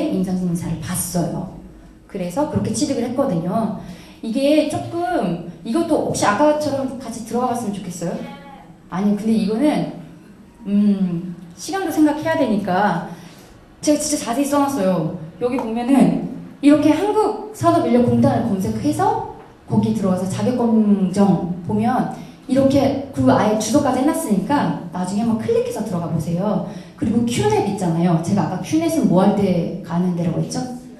임상심리사를 봤어요. 그래서 그렇게 취득을 했거든요. 이게 조금, 이것도 혹시 아까처럼 같이 들어갔으면 좋겠어요? 아니, 근데 이거는 시간도 생각해야 되니까 제가 진짜 자세히 써놨어요. 여기 보면은 이렇게 한국산업인력공단을 검색해서 거기 들어가서 자격검정 보면 이렇게 아예 주소까지 해놨으니까 나중에 한번 클릭해서 들어가 보세요. 그리고 큐넷 있잖아요. 제가 아까 큐넷은 뭐 할 때 가는 데라고 했죠?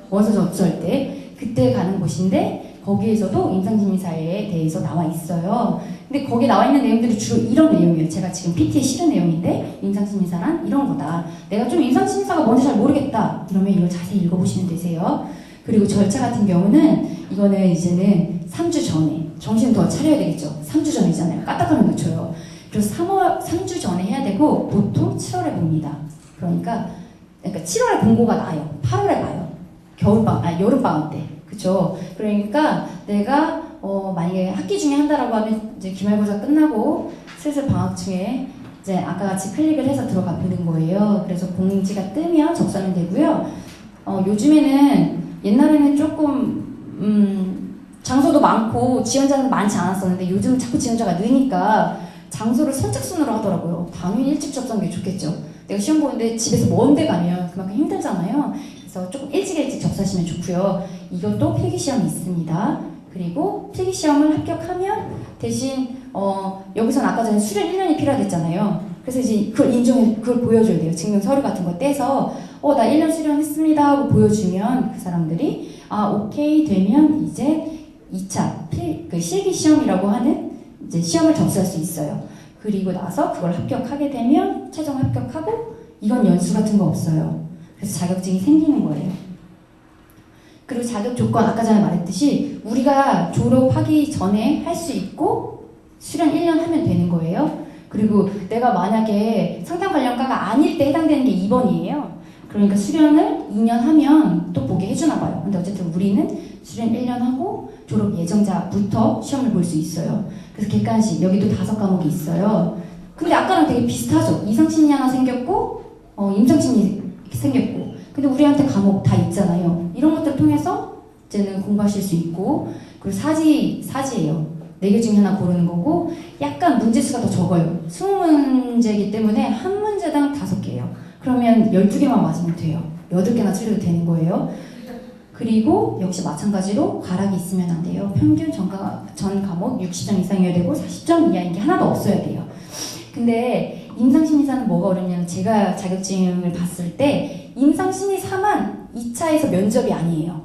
원서 접수할 때 그때 가는 곳인데, 거기에서도 임상심리사에 대해서 나와 있어요. 근데 거기 나와 있는 내용들이 주로 이런 내용이에요. 제가 지금 PT에 실은 내용인데, 임상심리사란 이런 거다. 내가 좀 임상심리사가 뭔지 잘 모르겠다, 이러면 이걸 자세히 읽어보시면 되세요. 그리고 절차 같은 경우는 이거는 이제는 3주 전에 정신 더 차려야 되겠죠. 3주 전이잖아요. 까딱하면 놓쳐요. 그래서 3주 전에 해야 되고, 보통 7월에 봅니다. 그러니까 7월에 공고가 나요. 8월에 봐요. 여름방학 때. 그쵸? 그러니까 내가 만약에 학기 중에 한다라고 하면 이제 기말고사 끝나고 슬슬 방학중에 이제 아까 같이 클릭을 해서 들어가 보는 거예요. 그래서 공지가 뜨면 접수하면 되고요. 요즘에는 옛날에는 조금 장소도 많고 지원자는 많지 않았었는데, 요즘은 자꾸 지원자가 느니까 장소를 선착순으로 하더라고요. 당연히 일찍 접수하는 게 좋겠죠. 내가 시험 보는데 집에서 먼 데 가면 그만큼 힘들잖아요. 그래서 조금 일찍 접수하시면 좋고요. 이것도 필기시험이 있습니다. 그리고 필기시험을 합격하면 대신 여기서는 아까 전에 수련 1년이 필요하겠잖아요. 그래서 이제 그걸 보여줘야 돼요. 증명 서류 같은 거 떼서 나 1년 수련했습니다 하고 보여주면 그 사람들이 오케이 되면 이제 2차 실기시험이라고 하는 이제 시험을 접수할 수 있어요. 그리고 나서 그걸 합격하게 되면 최종 합격하고 이건 연수 같은 거 없어요. 그래서 자격증이 생기는 거예요. 그리고 자격 조건 아까 전에 말했듯이 우리가 졸업하기 전에 할 수 있고 수련 1년 하면 되는 거예요. 그리고 내가 만약에 상담 관련과가 아닐 때 해당되는 게 2번이에요. 그러니까 수련을 2년 하면 또 보게 해주나 봐요. 근데 어쨌든 우리는 수련 1년 하고 졸업 예정자부터 시험을 볼 수 있어요. 그래서 객관식 여기도 5과목이 있어요. 근데 아까랑 되게 비슷하죠. 이상심리 하나 생겼고 임상심리 생겼고 근데 우리한테 과목 다 있잖아요. 이런 것들 통해서 이제는 공부하실 수 있고 그리고 사지예요. 4개 중에 하나 고르는 거고 약간 문제수가 더 적어요. 20문제이기 때문에 한 문제당 5개예요. 그러면 12개만 맞으면 돼요. 8개나 틀려도 되는 거예요. 그리고 역시 마찬가지로 과락이 있으면 안 돼요. 평균 전 과목 60점 이상이어야 되고 40점 이하인 게 하나도 없어야 돼요. 근데 임상심리사는 뭐가 어렵냐면 제가 자격증을 봤을 때 임상심리사만 2차에서 면접이 아니에요.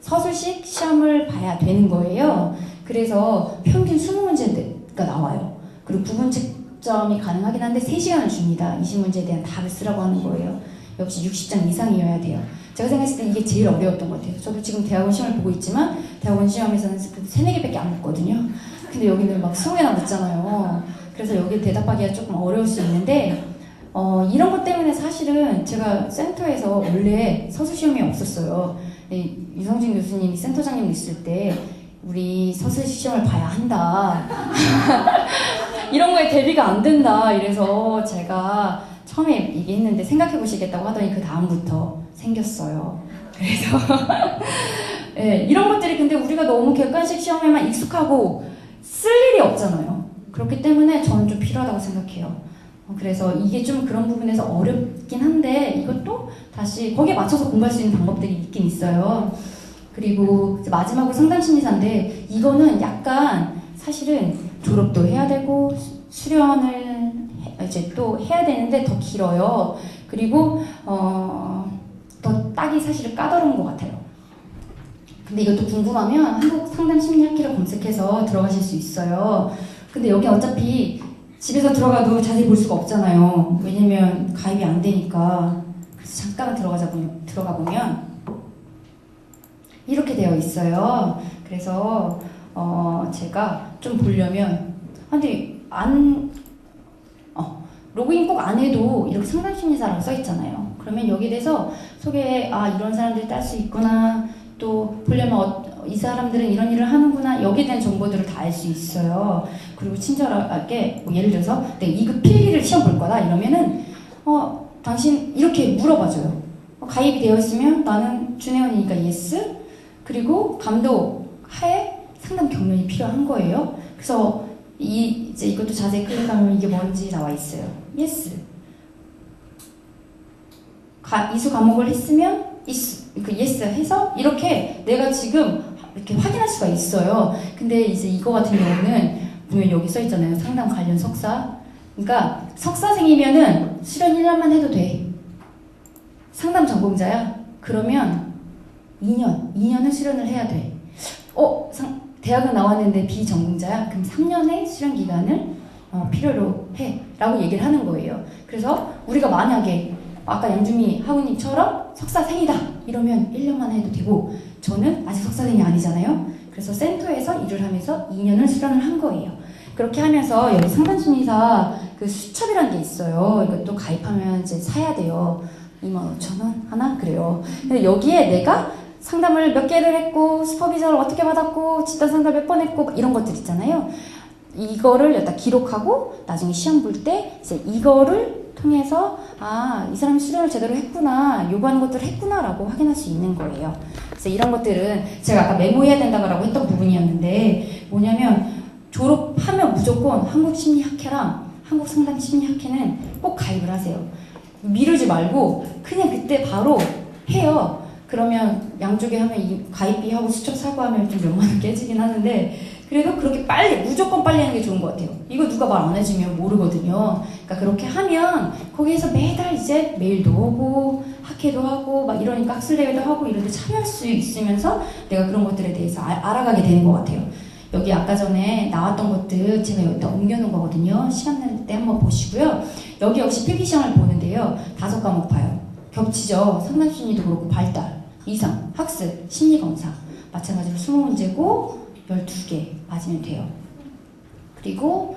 서술식 시험을 봐야 되는 거예요. 그래서 평균 20문제가 나와요. 그리고 부분 채점이 가능하긴 한데 3시간을 줍니다. 20문제에 대한 답을 쓰라고 하는 거예요. 역시 60점 이상이어야 돼요. 제가 생각했을 때 이게 제일 어려웠던 것 같아요. 저도 지금 대학원 시험을 보고 있지만 대학원 시험에서는 3-4개밖에 안 묻거든요. 근데 여기는 막 20개나 묻잖아요. 그래서 여기 대답하기가 조금 어려울 수 있는데 이런 것 때문에 사실은 제가 센터에서 원래 서술시험이 없었어요. 유성진 교수님이 센터장님 있을 때 우리 서술시험을 봐야 한다. 이런 거에 대비가 안 된다. 이래서 제가 처음에 얘기했는데 생각해 보시겠다고 하더니 그 다음부터 생겼어요. 그래서 네, 이런 것들이 근데 우리가 너무 객관식 시험에만 익숙하고 쓸 일이 없잖아요. 그렇기 때문에 저는 좀 필요하다고 생각해요. 그래서 이게 좀 그런 부분에서 어렵긴 한데 이것도 다시 거기에 맞춰서 공부할 수 있는 방법들이 있긴 있어요. 그리고 이제 마지막으로 상담심리사인데 이거는 약간 사실은 졸업도 해야 되고 수련을 이제 또 해야 되는데 더 길어요. 그리고 더 따기 사실은 까다로운 것 같아요. 근데 이것도 궁금하면 한국상담심리학회를 검색해서 들어가실 수 있어요. 근데 여기 어차피 집에서 들어가도 자세히 볼 수가 없잖아요. 왜냐면 가입이 안 되니까. 그래서 잠깐 들어가 보면 이렇게 되어 있어요. 그래서 제가 좀 보려면 근데 로그인 꼭 안 해도 이렇게 상담심리사라고 써 있잖아요. 그러면 여기 대해서 소개에 이런 사람들이 딸 수 있구나. 또 보려면 이 사람들은 이런 일을 하는구나. 여기에 대한 정보들을 다 알 수 있어요. 그리고 친절하게 뭐 예를 들어서 내가 2급 필기를 시험 볼 거다 이러면은 당신 이렇게 물어봐줘요. 가입이 되어 있으면 나는 준회원이니까 예스. 그리고 감독 하에 상담 경력이 필요한 거예요. 그래서 이제 이것도 자세히 클릭하면 이게 뭔지 나와 있어요. 예스. 이수 과목을 했으면 예스 해서 이렇게 내가 지금 이렇게 확인할 수가 있어요. 근데 이제 이거 같은 경우는 보면 여기 써 있잖아요. 상담 관련 석사. 그러니까 석사생이면은 수련 1년만 해도 돼. 상담 전공자야? 그러면 2년은 수련을 해야 돼. 대학은 나왔는데 비전공자야? 그럼 3년의 수련 기간을 필요로 해. 라고 얘기를 하는 거예요. 그래서 우리가 만약에 아까 양주미 하우님처럼 석사생이다 이러면 1년만 해도 되고 저는 아직 석사생이 아니잖아요. 그래서 센터에서 일을 하면서 2년을 수련을 한 거예요. 그렇게 하면서 여기 상담심리사 그 수첩이라는 게 있어요. 이것도 가입하면 이제 사야 돼요. 25,000원 하나? 그래요. 근데 여기에 내가 상담을 몇 개를 했고 슈퍼비전을 어떻게 받았고 집단 상담 몇 번 했고 이런 것들 있잖아요. 이거를 여기다 기록하고 나중에 시험 볼 때 이제 이거를 통해서 이 사람이 수련을 제대로 했구나, 요구하는 것들을 했구나 라고 확인할 수 있는 거예요. 그래서 이런 것들은 제가 아까 메모해야 된다고 했던 부분이었는데 뭐냐면 졸업하면 무조건 한국심리학회랑 한국상담심리학회는 꼭 가입을 하세요. 미루지 말고 그냥 그때 바로 해요. 그러면 양쪽에 하면 가입비하고 수첩 사고 하면 좀 몇만 원 깨지긴 하는데 그래도 그렇게 무조건 빨리 하는 게 좋은 것 같아요. 이거 누가 말 안 해주면 모르거든요. 그러니까 그렇게 하면 거기에서 매달 이제 메일도 오고 학회도 하고 막 이러니까 학술대회도 하고 이런 데 참여할 수 있으면서 내가 그런 것들에 대해서 알아가게 되는 것 같아요. 여기 아까 전에 나왔던 것들 제가 여기다 옮겨놓은 거거든요. 시간 날 때 한번 보시고요. 여기 역시 필기시험을 보는데요. 5과목 봐요. 겹치죠. 상담심리도 그렇고 발달, 이상, 학습, 심리검사. 마찬가지로 20문제고 12개 맞으면 돼요. 그리고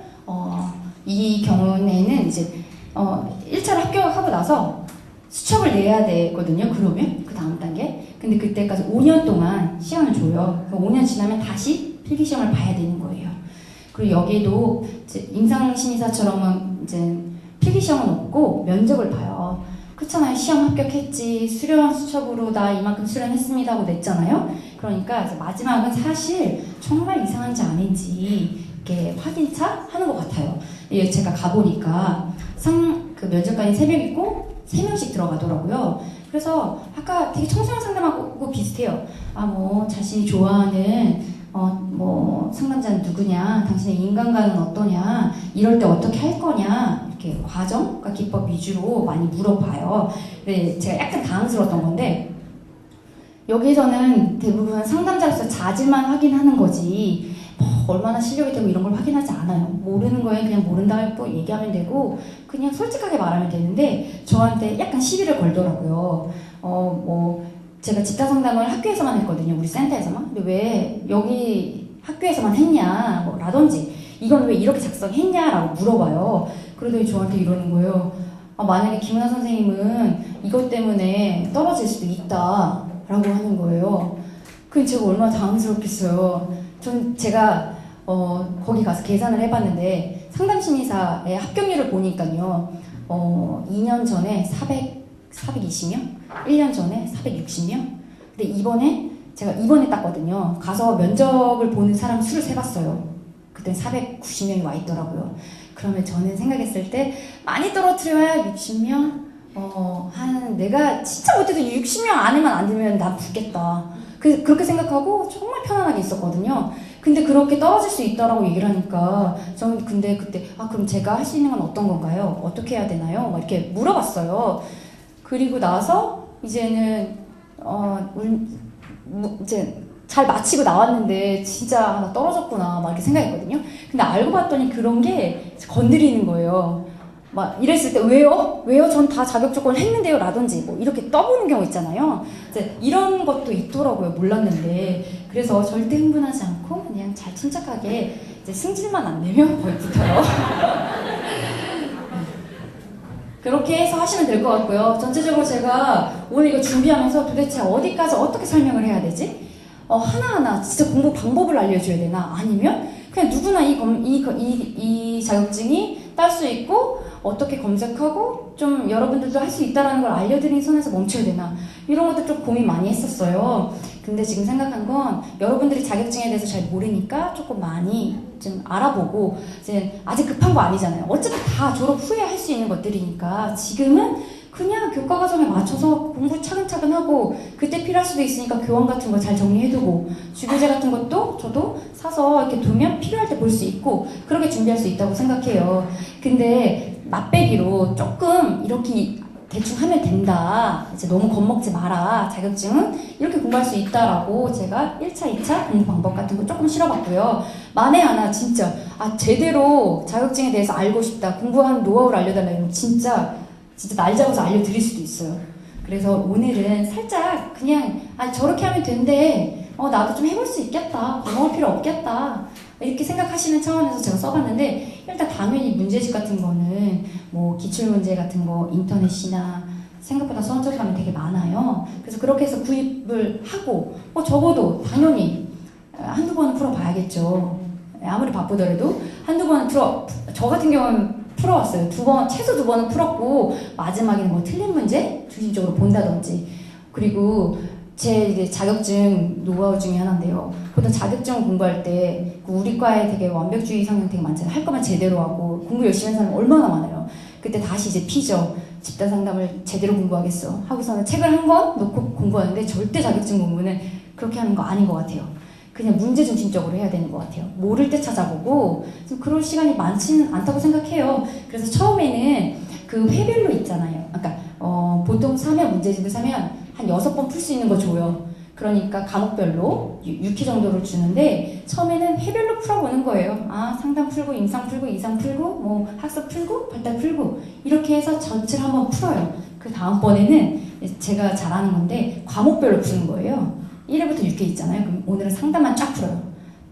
이 경우에는 이제 1차를 합격하고 나서 수첩을 내야 되거든요. 그러면 그 다음 단계. 근데 그때까지 5년 동안 시간을 줘요. 5년 지나면 다시 필기시험을 봐야 되는 거예요. 그리고 여기에도 이제 임상심의사처럼은 이제 필기시험은 없고 면접을 봐요. 그렇잖아요. 시험 합격했지. 수련 수첩으로 나 이만큼 수련했습니다 하고 냈잖아요. 그러니까 이제 마지막은 사실 정말 이상한지 아닌지 이렇게 확인차 하는 것 같아요. 예, 제가 가보니까 그 면접관이 3명 있고 3명씩 들어가더라고요. 그래서 아까 되게 청소년 상담하고 비슷해요. 뭐 자신이 좋아하는 뭐 상담자는 누구냐, 당신의 인간관은 어떠냐, 이럴 때 어떻게 할 거냐, 이렇게 과정과 기법 위주로 많이 물어봐요. 근데 제가 약간 당황스러웠던 건데 여기서는 대부분 상담자로서 자질만 확인하는 거지 얼마나 실력이 되고 이런 걸 확인하지 않아요. 모르는 거에 그냥 모른다고 얘기하면 되고 그냥 솔직하게 말하면 되는데 저한테 약간 시비를 걸더라고요. 제가 집단 상담을 학교에서만 했거든요. 우리 센터에서만. 근데 왜 여기 학교에서만 했냐 라든지 이건 왜 이렇게 작성했냐라고 물어봐요. 그러더니 저한테 이러는 거예요. 만약에 김은하 선생님은 이것 때문에 떨어질 수도 있다 라고 하는 거예요. 그럼 제가 얼마나 당황스럽겠어요. 제가 거기 가서 계산을 해봤는데 상담심리사의 합격률을 보니까요. 2년 전에 420명? 1년 전에 460명? 근데 제가 이번에 땄거든요. 가서 면접을 보는 사람 수를 세봤어요. 그때 490명이 와 있더라고요. 그러면 저는 생각했을 때 많이 떨어뜨려야 60명? 내가 진짜 못해도 60명 안에만 안 들면 난 붙겠다. 그렇게 생각하고 정말 편안하게 있었거든요. 근데 그렇게 떨어질 수 있다라고 얘기를 하니까 저는 근데 그때 그럼 제가 할 수 있는 건 어떤 건가요? 어떻게 해야 되나요? 막 이렇게 물어봤어요. 그리고 나서 이제는 이제 잘 마치고 나왔는데 진짜 나 떨어졌구나 막 이렇게 생각했거든요. 근데 알고 봤더니 그런 게 건드리는 거예요. 막 이랬을 때 왜요? 전 다 자격 조건을 했는데요 라든지 뭐 이렇게 떠보는 경우 있잖아요. 이제 이런 것도 있더라고요. 몰랐는데. 그래서 절대 흥분하지 않고 그냥 잘 침착하게 이제 승질만 안 내면 거의 붙어요. 그렇게 해서 하시면 될 것 같고요. 전체적으로 제가 오늘 이거 준비하면서 도대체 어디까지 어떻게 설명을 해야 되지? 하나하나 진짜 공부 방법을 알려줘야 되나? 아니면 그냥 누구나 이 자격증이 딸 수 있고 어떻게 검색하고 좀 여러분들도 할 수 있다는 걸 알려드리는 선에서 멈춰야 되나? 이런 것도 좀 고민 많이 했었어요. 근데 지금 생각한 건 여러분들이 자격증에 대해서 잘 모르니까 조금 많이 좀 알아보고 이제 아직 급한 거 아니잖아요. 어차피 다 졸업 후에 할 수 있는 것들이니까 지금은 그냥 교과 과정에 맞춰서 공부 차근차근 하고 그때 필요할 수도 있으니까 교원 같은 거 잘 정리해두고 주교재 같은 것도 저도 사서 이렇게 두면 필요할 때 볼 수 있고 그렇게 준비할 수 있다고 생각해요. 근데 맛배기로 조금 이렇게 대충 하면 된다. 이제 너무 겁먹지 마라. 자격증은 이렇게 공부할 수 있다라고 제가 1차, 2차 공부 방법 같은 거 조금 실어봤고요. 만에 하나 진짜 제대로 자격증에 대해서 알고 싶다. 공부하는 노하우를 알려달라 이러면 진짜 날 잡아서 알려드릴 수도 있어요. 그래서 오늘은 살짝 그냥 저렇게 하면 된대. 나도 좀 해볼 수 있겠다. 겁먹을 필요 없겠다. 이렇게 생각하시는 차원에서 제가 써봤는데 일단 당연히 문제집 같은 거는 뭐 기출문제 같은 거 인터넷이나 생각보다 선적하면 되게 많아요. 그래서 그렇게 해서 구입을 하고 적어도 당연히 한두 번은 풀어봐야겠죠. 아무리 바쁘더라도 한두 번은 저 같은 경우는 풀어왔어요. 최소 2번은 풀었고 마지막에는 뭐 틀린 문제 중심적으로 본다든지. 그리고 제 이제 자격증 노하우 중에 하나인데요. 보통 자격증 공부할 때 우리 과에 되게 완벽주의 성향 되게 많잖아요. 할 거면 제대로 하고 공부 열심히 하는 사람 얼마나 많아요. 그때 다시 이제 피죠. 집단 상담을 제대로 공부하겠어 하고서는 책을 한 권 놓고 공부하는데 절대 자격증 공부는 그렇게 하는 거 아닌 것 같아요. 그냥 문제 중심적으로 해야 되는 것 같아요. 모를 때 찾아보고 좀 그럴 시간이 많지는 않다고 생각해요. 그래서 처음에는 그 회별로 있잖아요. 보통 문제집을 사면 한 6번 풀 수 있는 거 줘요. 그러니까 과목별로 6회 정도를 주는데 처음에는 회별로 풀어보는 거예요. 아, 상담 풀고, 임상 풀고, 이상 풀고, 뭐 학습 풀고, 발달 풀고 이렇게 해서 전체를 한번 풀어요. 그 다음번에는 제가 잘하는 건데 과목별로 푸는 거예요. 1회부터 6회 있잖아요. 그럼 오늘은 상담만 쫙 풀어요.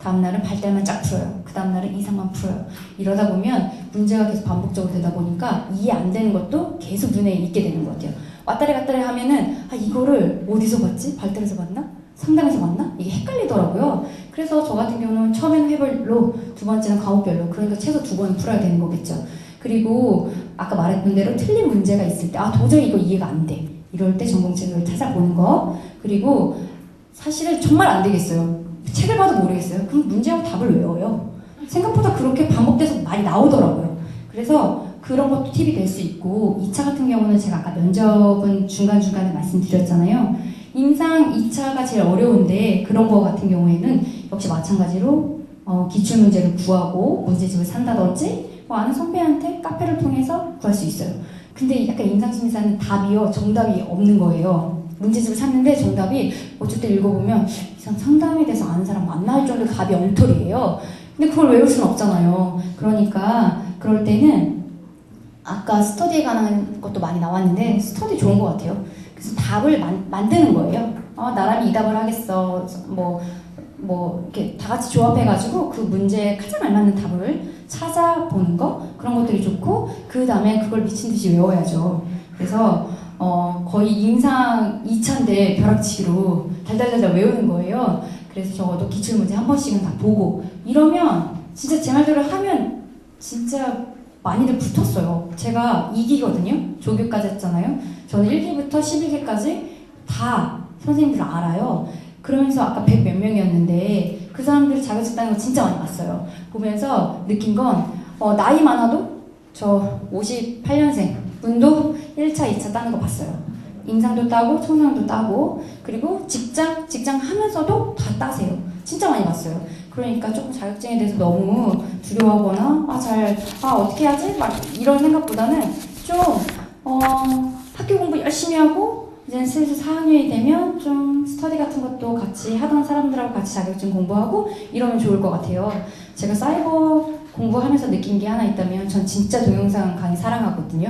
다음날은 발달만 쫙 풀어요. 그 다음날은 이상만 풀어요. 이러다 보면 문제가 계속 반복적으로 되다 보니까 이해 안 되는 것도 계속 눈에 익게 되는 것 같아요. 왔다리 갔다리 하면은 아 이거를 어디서 봤지? 발달에서 봤나? 상담에서 봤나? 이게 헷갈리더라고요. 그래서 저 같은 경우는 처음에는 회별로, 두 번째는 과목별로, 그러니까 최소 2번 풀어야 되는 거겠죠. 그리고 아까 말했던 대로 틀린 문제가 있을 때 아 도저히 이거 이해가 안 돼. 이럴 때 전공책을 찾아보는 거. 그리고 사실은 정말 안 되겠어요. 책을 봐도 모르겠어요. 그럼 문제하고 답을 외워요. 생각보다 그렇게 반복돼서 많이 나오더라고요. 그래서 그런 것도 팁이 될 수 있고 2차 같은 경우는 제가 아까 면접은 중간중간에 말씀드렸잖아요. 임상 2차가 제일 어려운데 그런 거 같은 경우에는 역시 마찬가지로 기출문제를 구하고 문제집을 산다든지 뭐 아는 선배한테 카페를 통해서 구할 수 있어요. 근데 약간 임상심리사는 답이요, 정답이 없는 거예요. 문제집을 샀는데 정답이 어쩔 때 읽어보면 이상 상담에 대해서 아는 사람 만나 할 정도로 답이 엉터리예요. 근데 그걸 외울 수는 없잖아요. 그러니까 그럴 때는 아까 스터디에 관한 것도 많이 나왔는데 스터디 좋은 것 같아요. 그래서 답을 만드는 거예요. 나라면 이 답을 하겠어. 뭐 이렇게 다 같이 조합해가지고 그 문제에 가장 알맞는 답을 찾아보는 거, 그런 것들이 좋고 그 다음에 그걸 미친 듯이 외워야죠. 그래서 거의 임상 2차인데 벼락치기로 달달달달 외우는 거예요. 그래서 적어도 기출문제 한 번씩은 다 보고 이러면 진짜 제 말대로 하면 진짜 많이들 붙었어요. 제가 2기거든요. 조교까지 했잖아요. 저는 1기부터 11기까지 다 선생님들을 알아요. 그러면서 아까 100 몇 명이었는데 그 사람들이 자격증 따는 거 진짜 많이 봤어요. 보면서 느낀 건 나이 많아도 저 58년생 분도 1차, 2차 따는 거 봤어요. 임상도 따고 청상도 따고 그리고 직장 하면서도 다 따세요. 진짜 많이 봤어요. 그러니까 조금 자격증에 대해서 너무 두려워하거나 어떻게 하지? 막 이런 생각보다는 좀 학교 공부 열심히 하고 이제 슬슬 4학년이 되면 좀 스터디 같은 것도 같이 하던 사람들하고 같이 자격증 공부하고 이러면 좋을 것 같아요. 제가 사이버 공부하면서 느낀 게 하나 있다면 전 진짜 동영상 강의 사랑하거든요.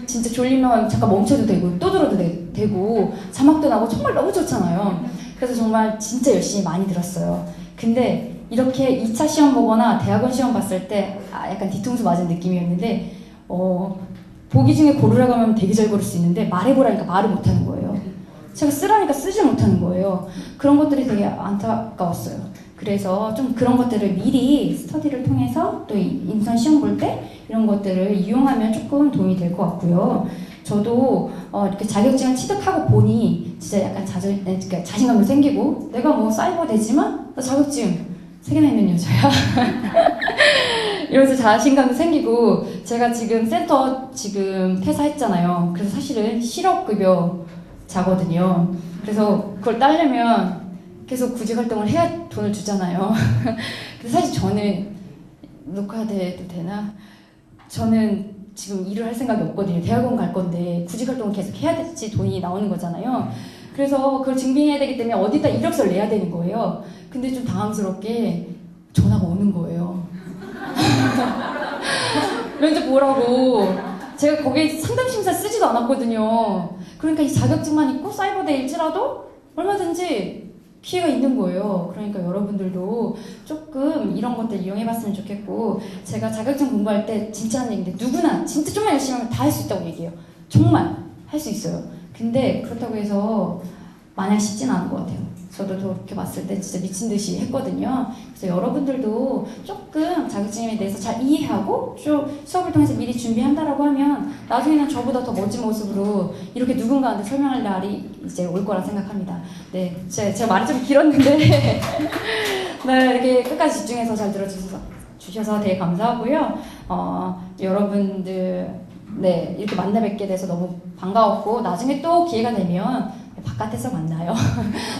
진짜 졸리면 잠깐 멈춰도 되고 또 들어도 되고 자막도 나고 정말 너무 좋잖아요. 그래서 정말 진짜 열심히 많이 들었어요. 근데 이렇게 2차 시험 보거나 대학원 시험 봤을 때 약간 뒤통수 맞은 느낌이었는데 보기 중에 고르라고 하면 되게 잘 고를 수 있는데 말해보라니까 말을 못하는 거예요. 제가 쓰라니까 쓰지 못하는 거예요. 그런 것들이 되게 안타까웠어요. 그래서 좀 그런 것들을 미리 스터디를 통해서 또 인턴 시험 볼 때 이런 것들을 이용하면 조금 도움이 될 것 같고요. 저도 이렇게 자격증을 취득하고 보니 진짜 약간 그러니까 자신감도 생기고 내가 뭐 사이버 되지만 나 자격증 3개나 있는 여자야. 이러면서 자신감도 생기고 제가 지금 센터 퇴사했잖아요. 그래서 사실은 실업급여자거든요. 그래서 그걸 따려면 계속 구직활동을 해야 돈을 주잖아요. 그래서 사실 저는 녹화돼도 되나? 저는 지금 일을 할 생각이 없거든요. 대학원 갈 건데 구직활동을 계속 해야 될지 돈이 나오는 거잖아요. 그래서 그걸 증빙해야 되기 때문에 어디다 이력서를 내야 되는 거예요. 근데 좀 당황스럽게 전화가 오는 거예요. 면접 보라고. 제가 거기에 상담심사 쓰지도 않았거든요. 그러니까 이 자격증만 있고 사이버대일지라도 얼마든지 기회가 있는 거예요. 그러니까 여러분들도 조금 이런 것들 이용해봤으면 좋겠고, 제가 자격증 공부할 때 진짜 하는 얘기인데 누구나 진짜 좀만 열심히 하면 다 할 수 있다고 얘기해요. 정말 할 수 있어요. 근데 그렇다고 해서 마냥 쉽진 않은 것 같아요. 저도 그렇게 봤을 때 진짜 미친 듯이 했거든요. 그래서 여러분들도 조금 자격증에 대해서 잘 이해하고 좀 수업을 통해서 미리 준비한다라고 하면 나중에는 저보다 더 멋진 모습으로 이렇게 누군가한테 설명할 날이 이제 올 거라 생각합니다. 네, 제가 말이 좀 길었는데 네, 이렇게 끝까지 집중해서 잘 들어주셔서 되게 감사하고요. 여러분들 네, 이렇게 만나 뵙게 돼서 너무 반가웠고 나중에 또 기회가 되면 바깥에서 만나요.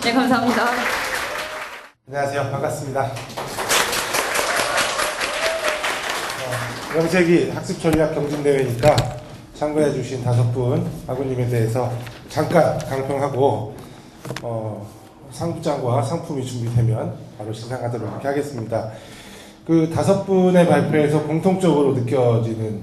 네, 감사합니다. 안녕하세요. 반갑습니다. 명색이 학습전략 경진대회니까 참가해주신 5분 아구님에 대해서 잠깐 강평하고 상부장과 상품이 준비되면 바로 시작하도록 이렇게 하겠습니다. 그 5분의 발표에서 공통적으로 느껴지는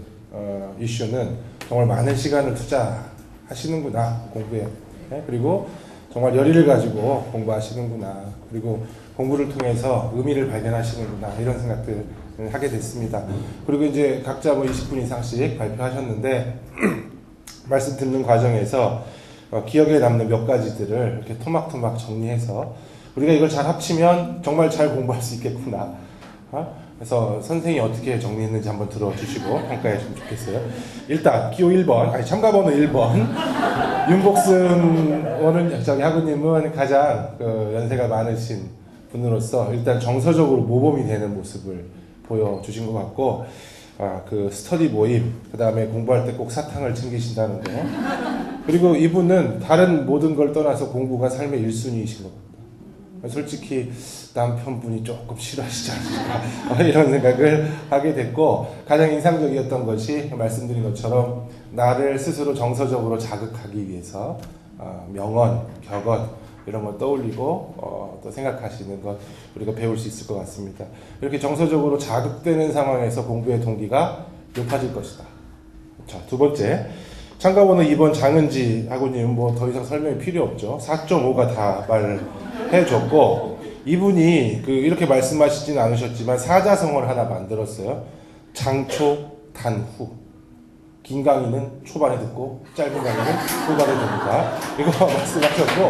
이슈는 정말 많은 시간을 투자하시는구나 공부에. 네? 그리고 정말 열의를 가지고 공부하시는구나. 그리고 공부를 통해서 의미를 발견하시는구나. 이런 생각들을 하게 됐습니다. 그리고 이제 각자 뭐 20분 이상씩 발표하셨는데 말씀 듣는 과정에서 기억에 남는 몇 가지들을 이렇게 토막토막 정리해서 우리가 이걸 잘 합치면 정말 잘 공부할 수 있겠구나. 그래서 선생님이 어떻게 정리했는지 한번 들어주시고 평가해 주면 좋겠어요. 일단 기호 1번, 참가번호 1번 윤복순 학우님은 가장 연세가 많으신 분으로서 일단 정서적으로 모범이 되는 모습을 보여주신 것 같고, 그 스터디 모임, 그 다음에 공부할 때 꼭 사탕을 챙기신다는 거, 그리고 이분은 다른 모든 걸 떠나서 공부가 삶의 1순위이신 것 같아요. 솔직히 남편분이 조금 싫어하시지 않을까 이런 생각을 하게 됐고, 가장 인상적이었던 것이 말씀드린 것처럼 나를 스스로 정서적으로 자극하기 위해서 명언, 격언 이런 걸 떠올리고 또 생각하시는 것 우리가 배울 수 있을 것 같습니다. 이렇게 정서적으로 자극되는 상황에서 공부의 동기가 높아질 것이다. 자, 두 번째, 참가번호 2번 장은지 학우님 뭐 더 이상 설명이 필요 없죠. 4.5가 다 말해줬고, 이분이 이렇게 말씀하시진 않으셨지만 사자성어를 하나 만들었어요. 장초 단후. 긴 강의는 초반에 듣고 짧은 강의는 후반에 듣는다. 이거 말씀하셨고,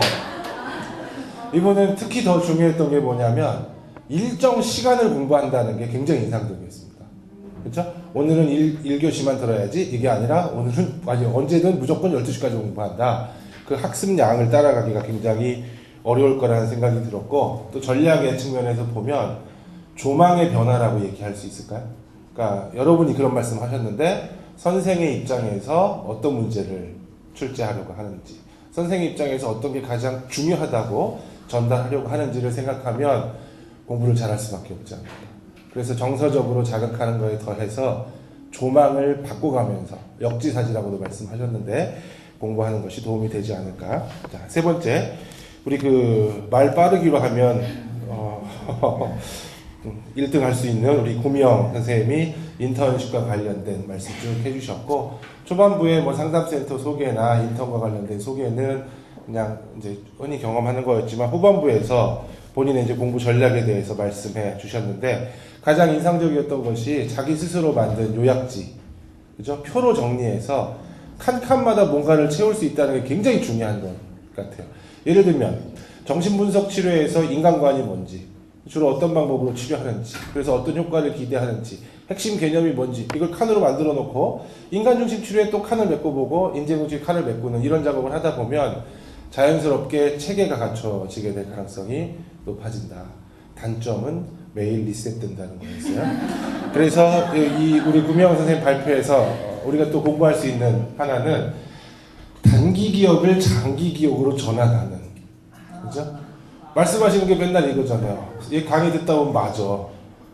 이분은 특히 더 중요했던 게 뭐냐면 일정 시간을 공부한다는 게 굉장히 인상적이었습니다. 그렇죠? 오늘은 1교시만 들어야지 이게 아니라 오늘은 언제든 무조건 12시까지 공부한다. 그 학습량을 따라가기가 굉장히 어려울 거라는 생각이 들었고, 또 전략의 측면에서 보면 조망의 변화라고 얘기할 수 있을까요? 그러니까 여러분이 그런 말씀 하셨는데 선생의 입장에서 어떤 문제를 출제하려고 하는지, 선생의 입장에서 어떤 게 가장 중요하다고 전달하려고 하는지를 생각하면 공부를 잘할 수밖에 없지 않을까. 그래서 정서적으로 자극하는 거에 더해서 조망을 바꿔가면서 역지사지라고도 말씀하셨는데 공부하는 것이 도움이 되지 않을까. 자, 세 번째, 우리 말 빠르기로 하면 1등 할 수 있는 우리 고미영 선생님이 인턴십과 관련된 말씀 쭉 해주셨고, 초반부에 뭐 상담센터 소개나 인턴과 관련된 소개는 그냥 이제 흔히 경험하는 거였지만, 후반부에서 본인의 이제 공부 전략에 대해서 말씀해 주셨는데, 가장 인상적이었던 것이 자기 스스로 만든 요약지, 그죠? 표로 정리해서 칸칸마다 뭔가를 채울 수 있다는 게 굉장히 중요한 것 같아요. 예를 들면 정신분석 치료에서 인간관이 뭔지, 주로 어떤 방법으로 치료하는지, 그래서 어떤 효과를 기대하는지, 핵심 개념이 뭔지, 이걸 칸으로 만들어 놓고 인간중심 치료에 또 칸을 메꿔보고 인재중심 칸을 메꾸는 이런 작업을 하다 보면 자연스럽게 체계가 갖춰지게 될 가능성이 높아진다. 단점은 매일 리셋된다는 거였어요. 그래서 우리 구미영 선생님 발표에서 우리가 또 공부할 수 있는 하나는 단기 기억을 장기 기억으로 전환하는, 그죠? 말씀하시는 게 맨날 이거잖아요. 이 강의 듣다 보면 맞아.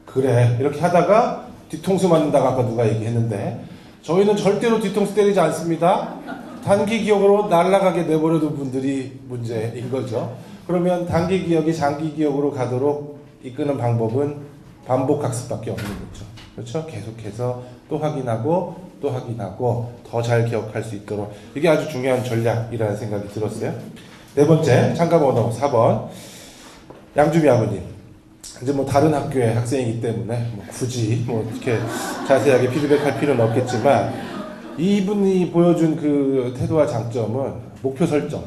그래. 이렇게 하다가 뒤통수 맞는다고 아까 누가 얘기했는데, 저희는 절대로 뒤통수 때리지 않습니다. 단기 기억으로 날아가게 내버려둔 분들이 문제인 거죠. 그러면 단기 기억이 장기 기억으로 가도록 이끄는 방법은 반복 학습밖에 없는 거죠. 그렇죠? 계속해서 또 확인하고 또 확인하고 더 잘 기억할 수 있도록, 이게 아주 중요한 전략이라는 생각이 들었어요. 네 번째, 참가번호 4번 양주미 아버님. 이제 뭐 다른 학교의 학생이기 때문에 굳이 이렇게 자세하게 피드백할 필요는 없겠지만, 이분이 보여준 그 태도와 장점은 목표 설정,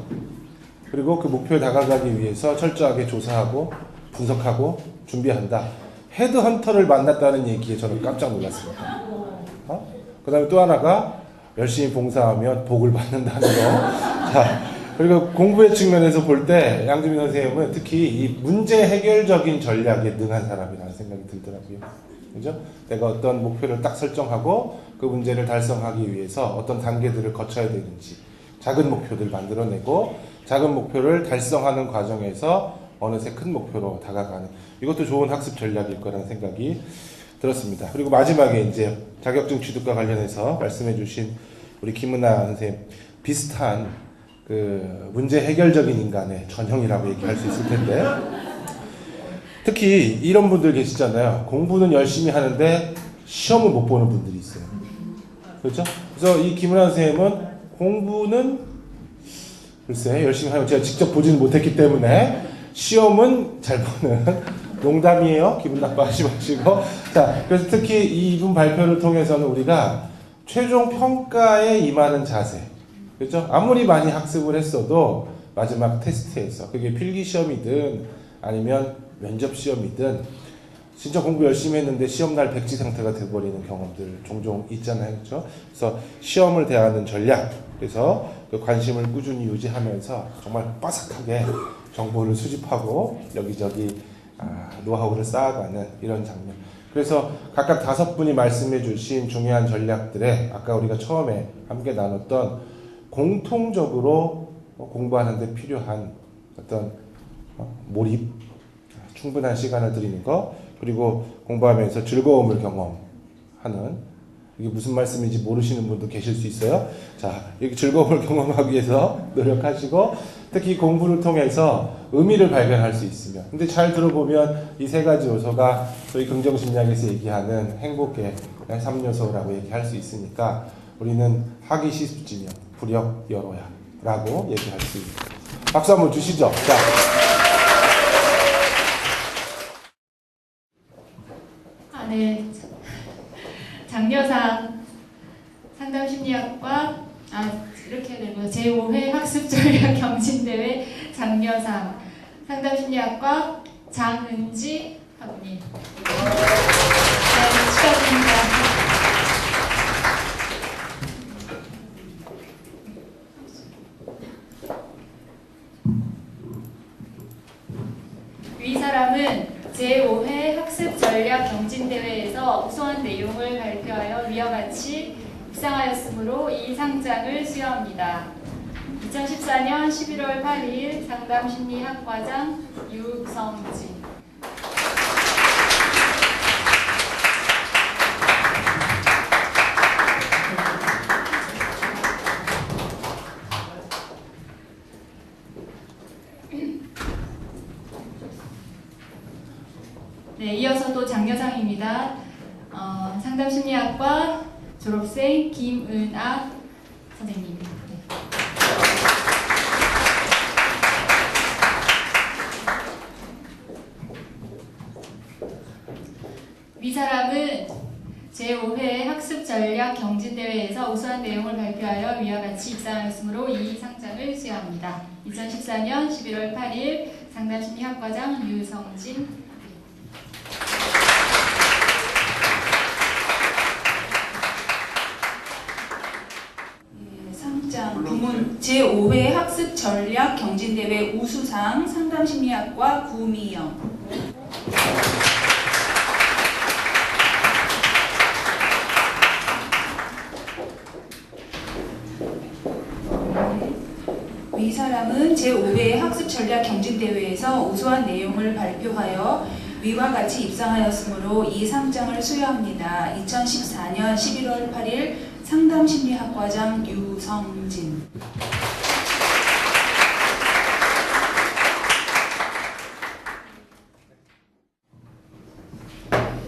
그리고 그 목표에 다가가기 위해서 철저하게 조사하고 분석하고 준비한다. 헤드헌터를 만났다는 얘기에 저는 깜짝 놀랐습니다. 그 다음에 또 하나가 열심히 봉사하면 복을 받는다는 거. 자, 그리고 공부의 측면에서 볼 때 양주민 선생님은 특히 이 문제 해결적인 전략에 능한 사람이라는 생각이 들더라고요. 그죠? 내가 어떤 목표를 딱 설정하고 그 문제를 달성하기 위해서 어떤 단계들을 거쳐야 되는지, 작은 목표들 만들어내고 작은 목표를 달성하는 과정에서 어느새 큰 목표로 다가가는, 이것도 좋은 학습 전략일 거라는 생각이 들었습니다. 그리고 마지막에 이제 자격증 취득과 관련해서 말씀해 주신 우리 김은아 선생님, 비슷한 그 문제 해결적인 인간의 전형이라고 얘기할 수 있을 텐데, 특히 이런 분들 계시잖아요. 공부는 열심히 하는데 시험을 못 보는 분들이 있어요. 그렇죠? 그래서 이 김은하 선생님은 공부는 글쎄 열심히 하고, 제가 직접 보지는 못했기 때문에 시험은 잘 보는, 농담이에요. 기분 나빠하지 마시고. 자, 그래서 특히 이분 발표를 통해서는 우리가 최종 평가에 임하는 자세, 그렇죠? 아무리 많이 학습을 했어도 마지막 테스트에서, 그게 필기 시험이든 아니면 면접 시험이든, 진짜 공부 열심히 했는데 시험날 백지 상태가 돼버리는 경험들 종종 있잖아요, 그렇죠? 그래서 시험을 대하는 전략, 그래서 그 관심을 꾸준히 유지하면서 정말 빠삭하게 정보를 수집하고 여기저기 노하우를 쌓아가는 이런 장면. 그래서 각각 5분이 말씀해 주신 중요한 전략들에 아까 우리가 처음에 함께 나눴던 공통적으로 공부하는 데 필요한 어떤 몰입, 충분한 시간을 드리는 것, 그리고 공부하면서 즐거움을 경험하는, 이게 무슨 말씀인지 모르시는 분도 계실 수 있어요. 자, 이렇게 즐거움을 경험하기 위해서 노력하시고, 특히 공부를 통해서 의미를 발견할 수 있으면, 근데 잘 들어보면 이 3가지 요소가 저희 긍정심리학에서 얘기하는 행복의 3요소라고 얘기할 수 있으니까, 우리는 하기 시습지면 불역여로야 라고 얘기할 수 있습니다. 박수 한번 주시죠. 자. 네. 장려상 상담심리학과 이렇게 되고요. 제5회 학습전략 경진대회 장려상 상담심리학과 장은지 학우님. 네, 축하드립니다. 위 사람은 제5회 학습전략 경진대회에서 우수한 내용을 발표하여 위와 같이 입상하였으므로 이 상장을 수여합니다. 2014년 11월 8일 상담심리학과장 유성진. 네, 이어서 또 장려상입니다. 상담심리학과 졸업생 김은아 선생님. 네. 위 사람은 제5회 학습전략 경진대회에서 우수한 내용을 발표하여 위와 같이 입상하였으므로 이 상장을 수여합니다. 2014년 11월 8일 상담심리학과장 유성진. 부문 제5회 학습전략 경진대회 우수상 상담심리학과 구미영. 위 사람은 제5회 학습전략 경진대회에서 우수한 내용을 발표하여 위와 같이 입상하였으므로 이 상장을 수여합니다. 2014년 11월 8일 상담심리학과장 유성진.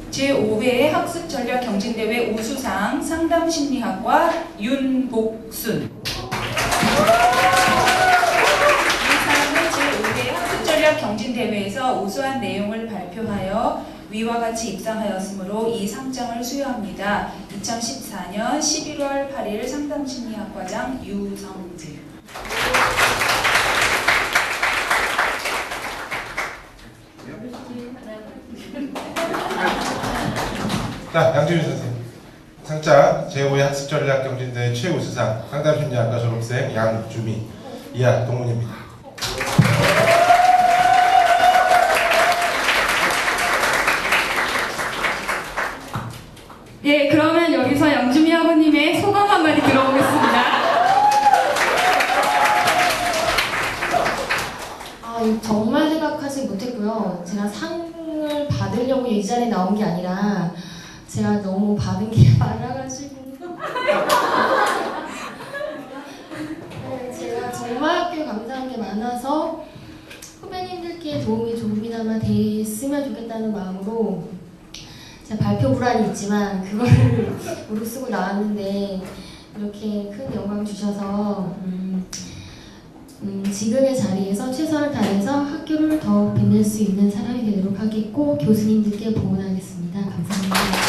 제5회 학습전략 경진대회 우수상 상담심리학과 윤복순. 제5회 학습전략 경진대회에서 우수한 내용을 발표하여 위와 같이 입상하였으므로 이 상장을 수여합니다. 2014년 11월 8일 상담심리학과장 유성진. 자, 양지윤 선생님. 상장 제5회 학습전략 경진대회 최우수상 상담심리학과 졸업생 양주미 이하 동문입니다. 예, 그러면 여기서 양주미 학우님의 소감 한마디 들어보겠습니다. 정말 생각하지 못했고요. 제가 상을 받으려고 이 자리에 나온 게 아니라 제가 너무 받은 게 많아가지고 네, 제가 정말 감사한 게 많아서 후배님들께 도움이 조금이나마 됐으면 좋겠다는 마음으로 제가 발표 불안이 있지만 그거를 무릅쓰고 나왔는데 이렇게 큰 영광 주셔서 지금의 자리에서 최선을 다해서 학교를 더 빛낼 수 있는 사람이 되도록 하겠고 교수님들께 봉헌하겠습니다. 감사합니다.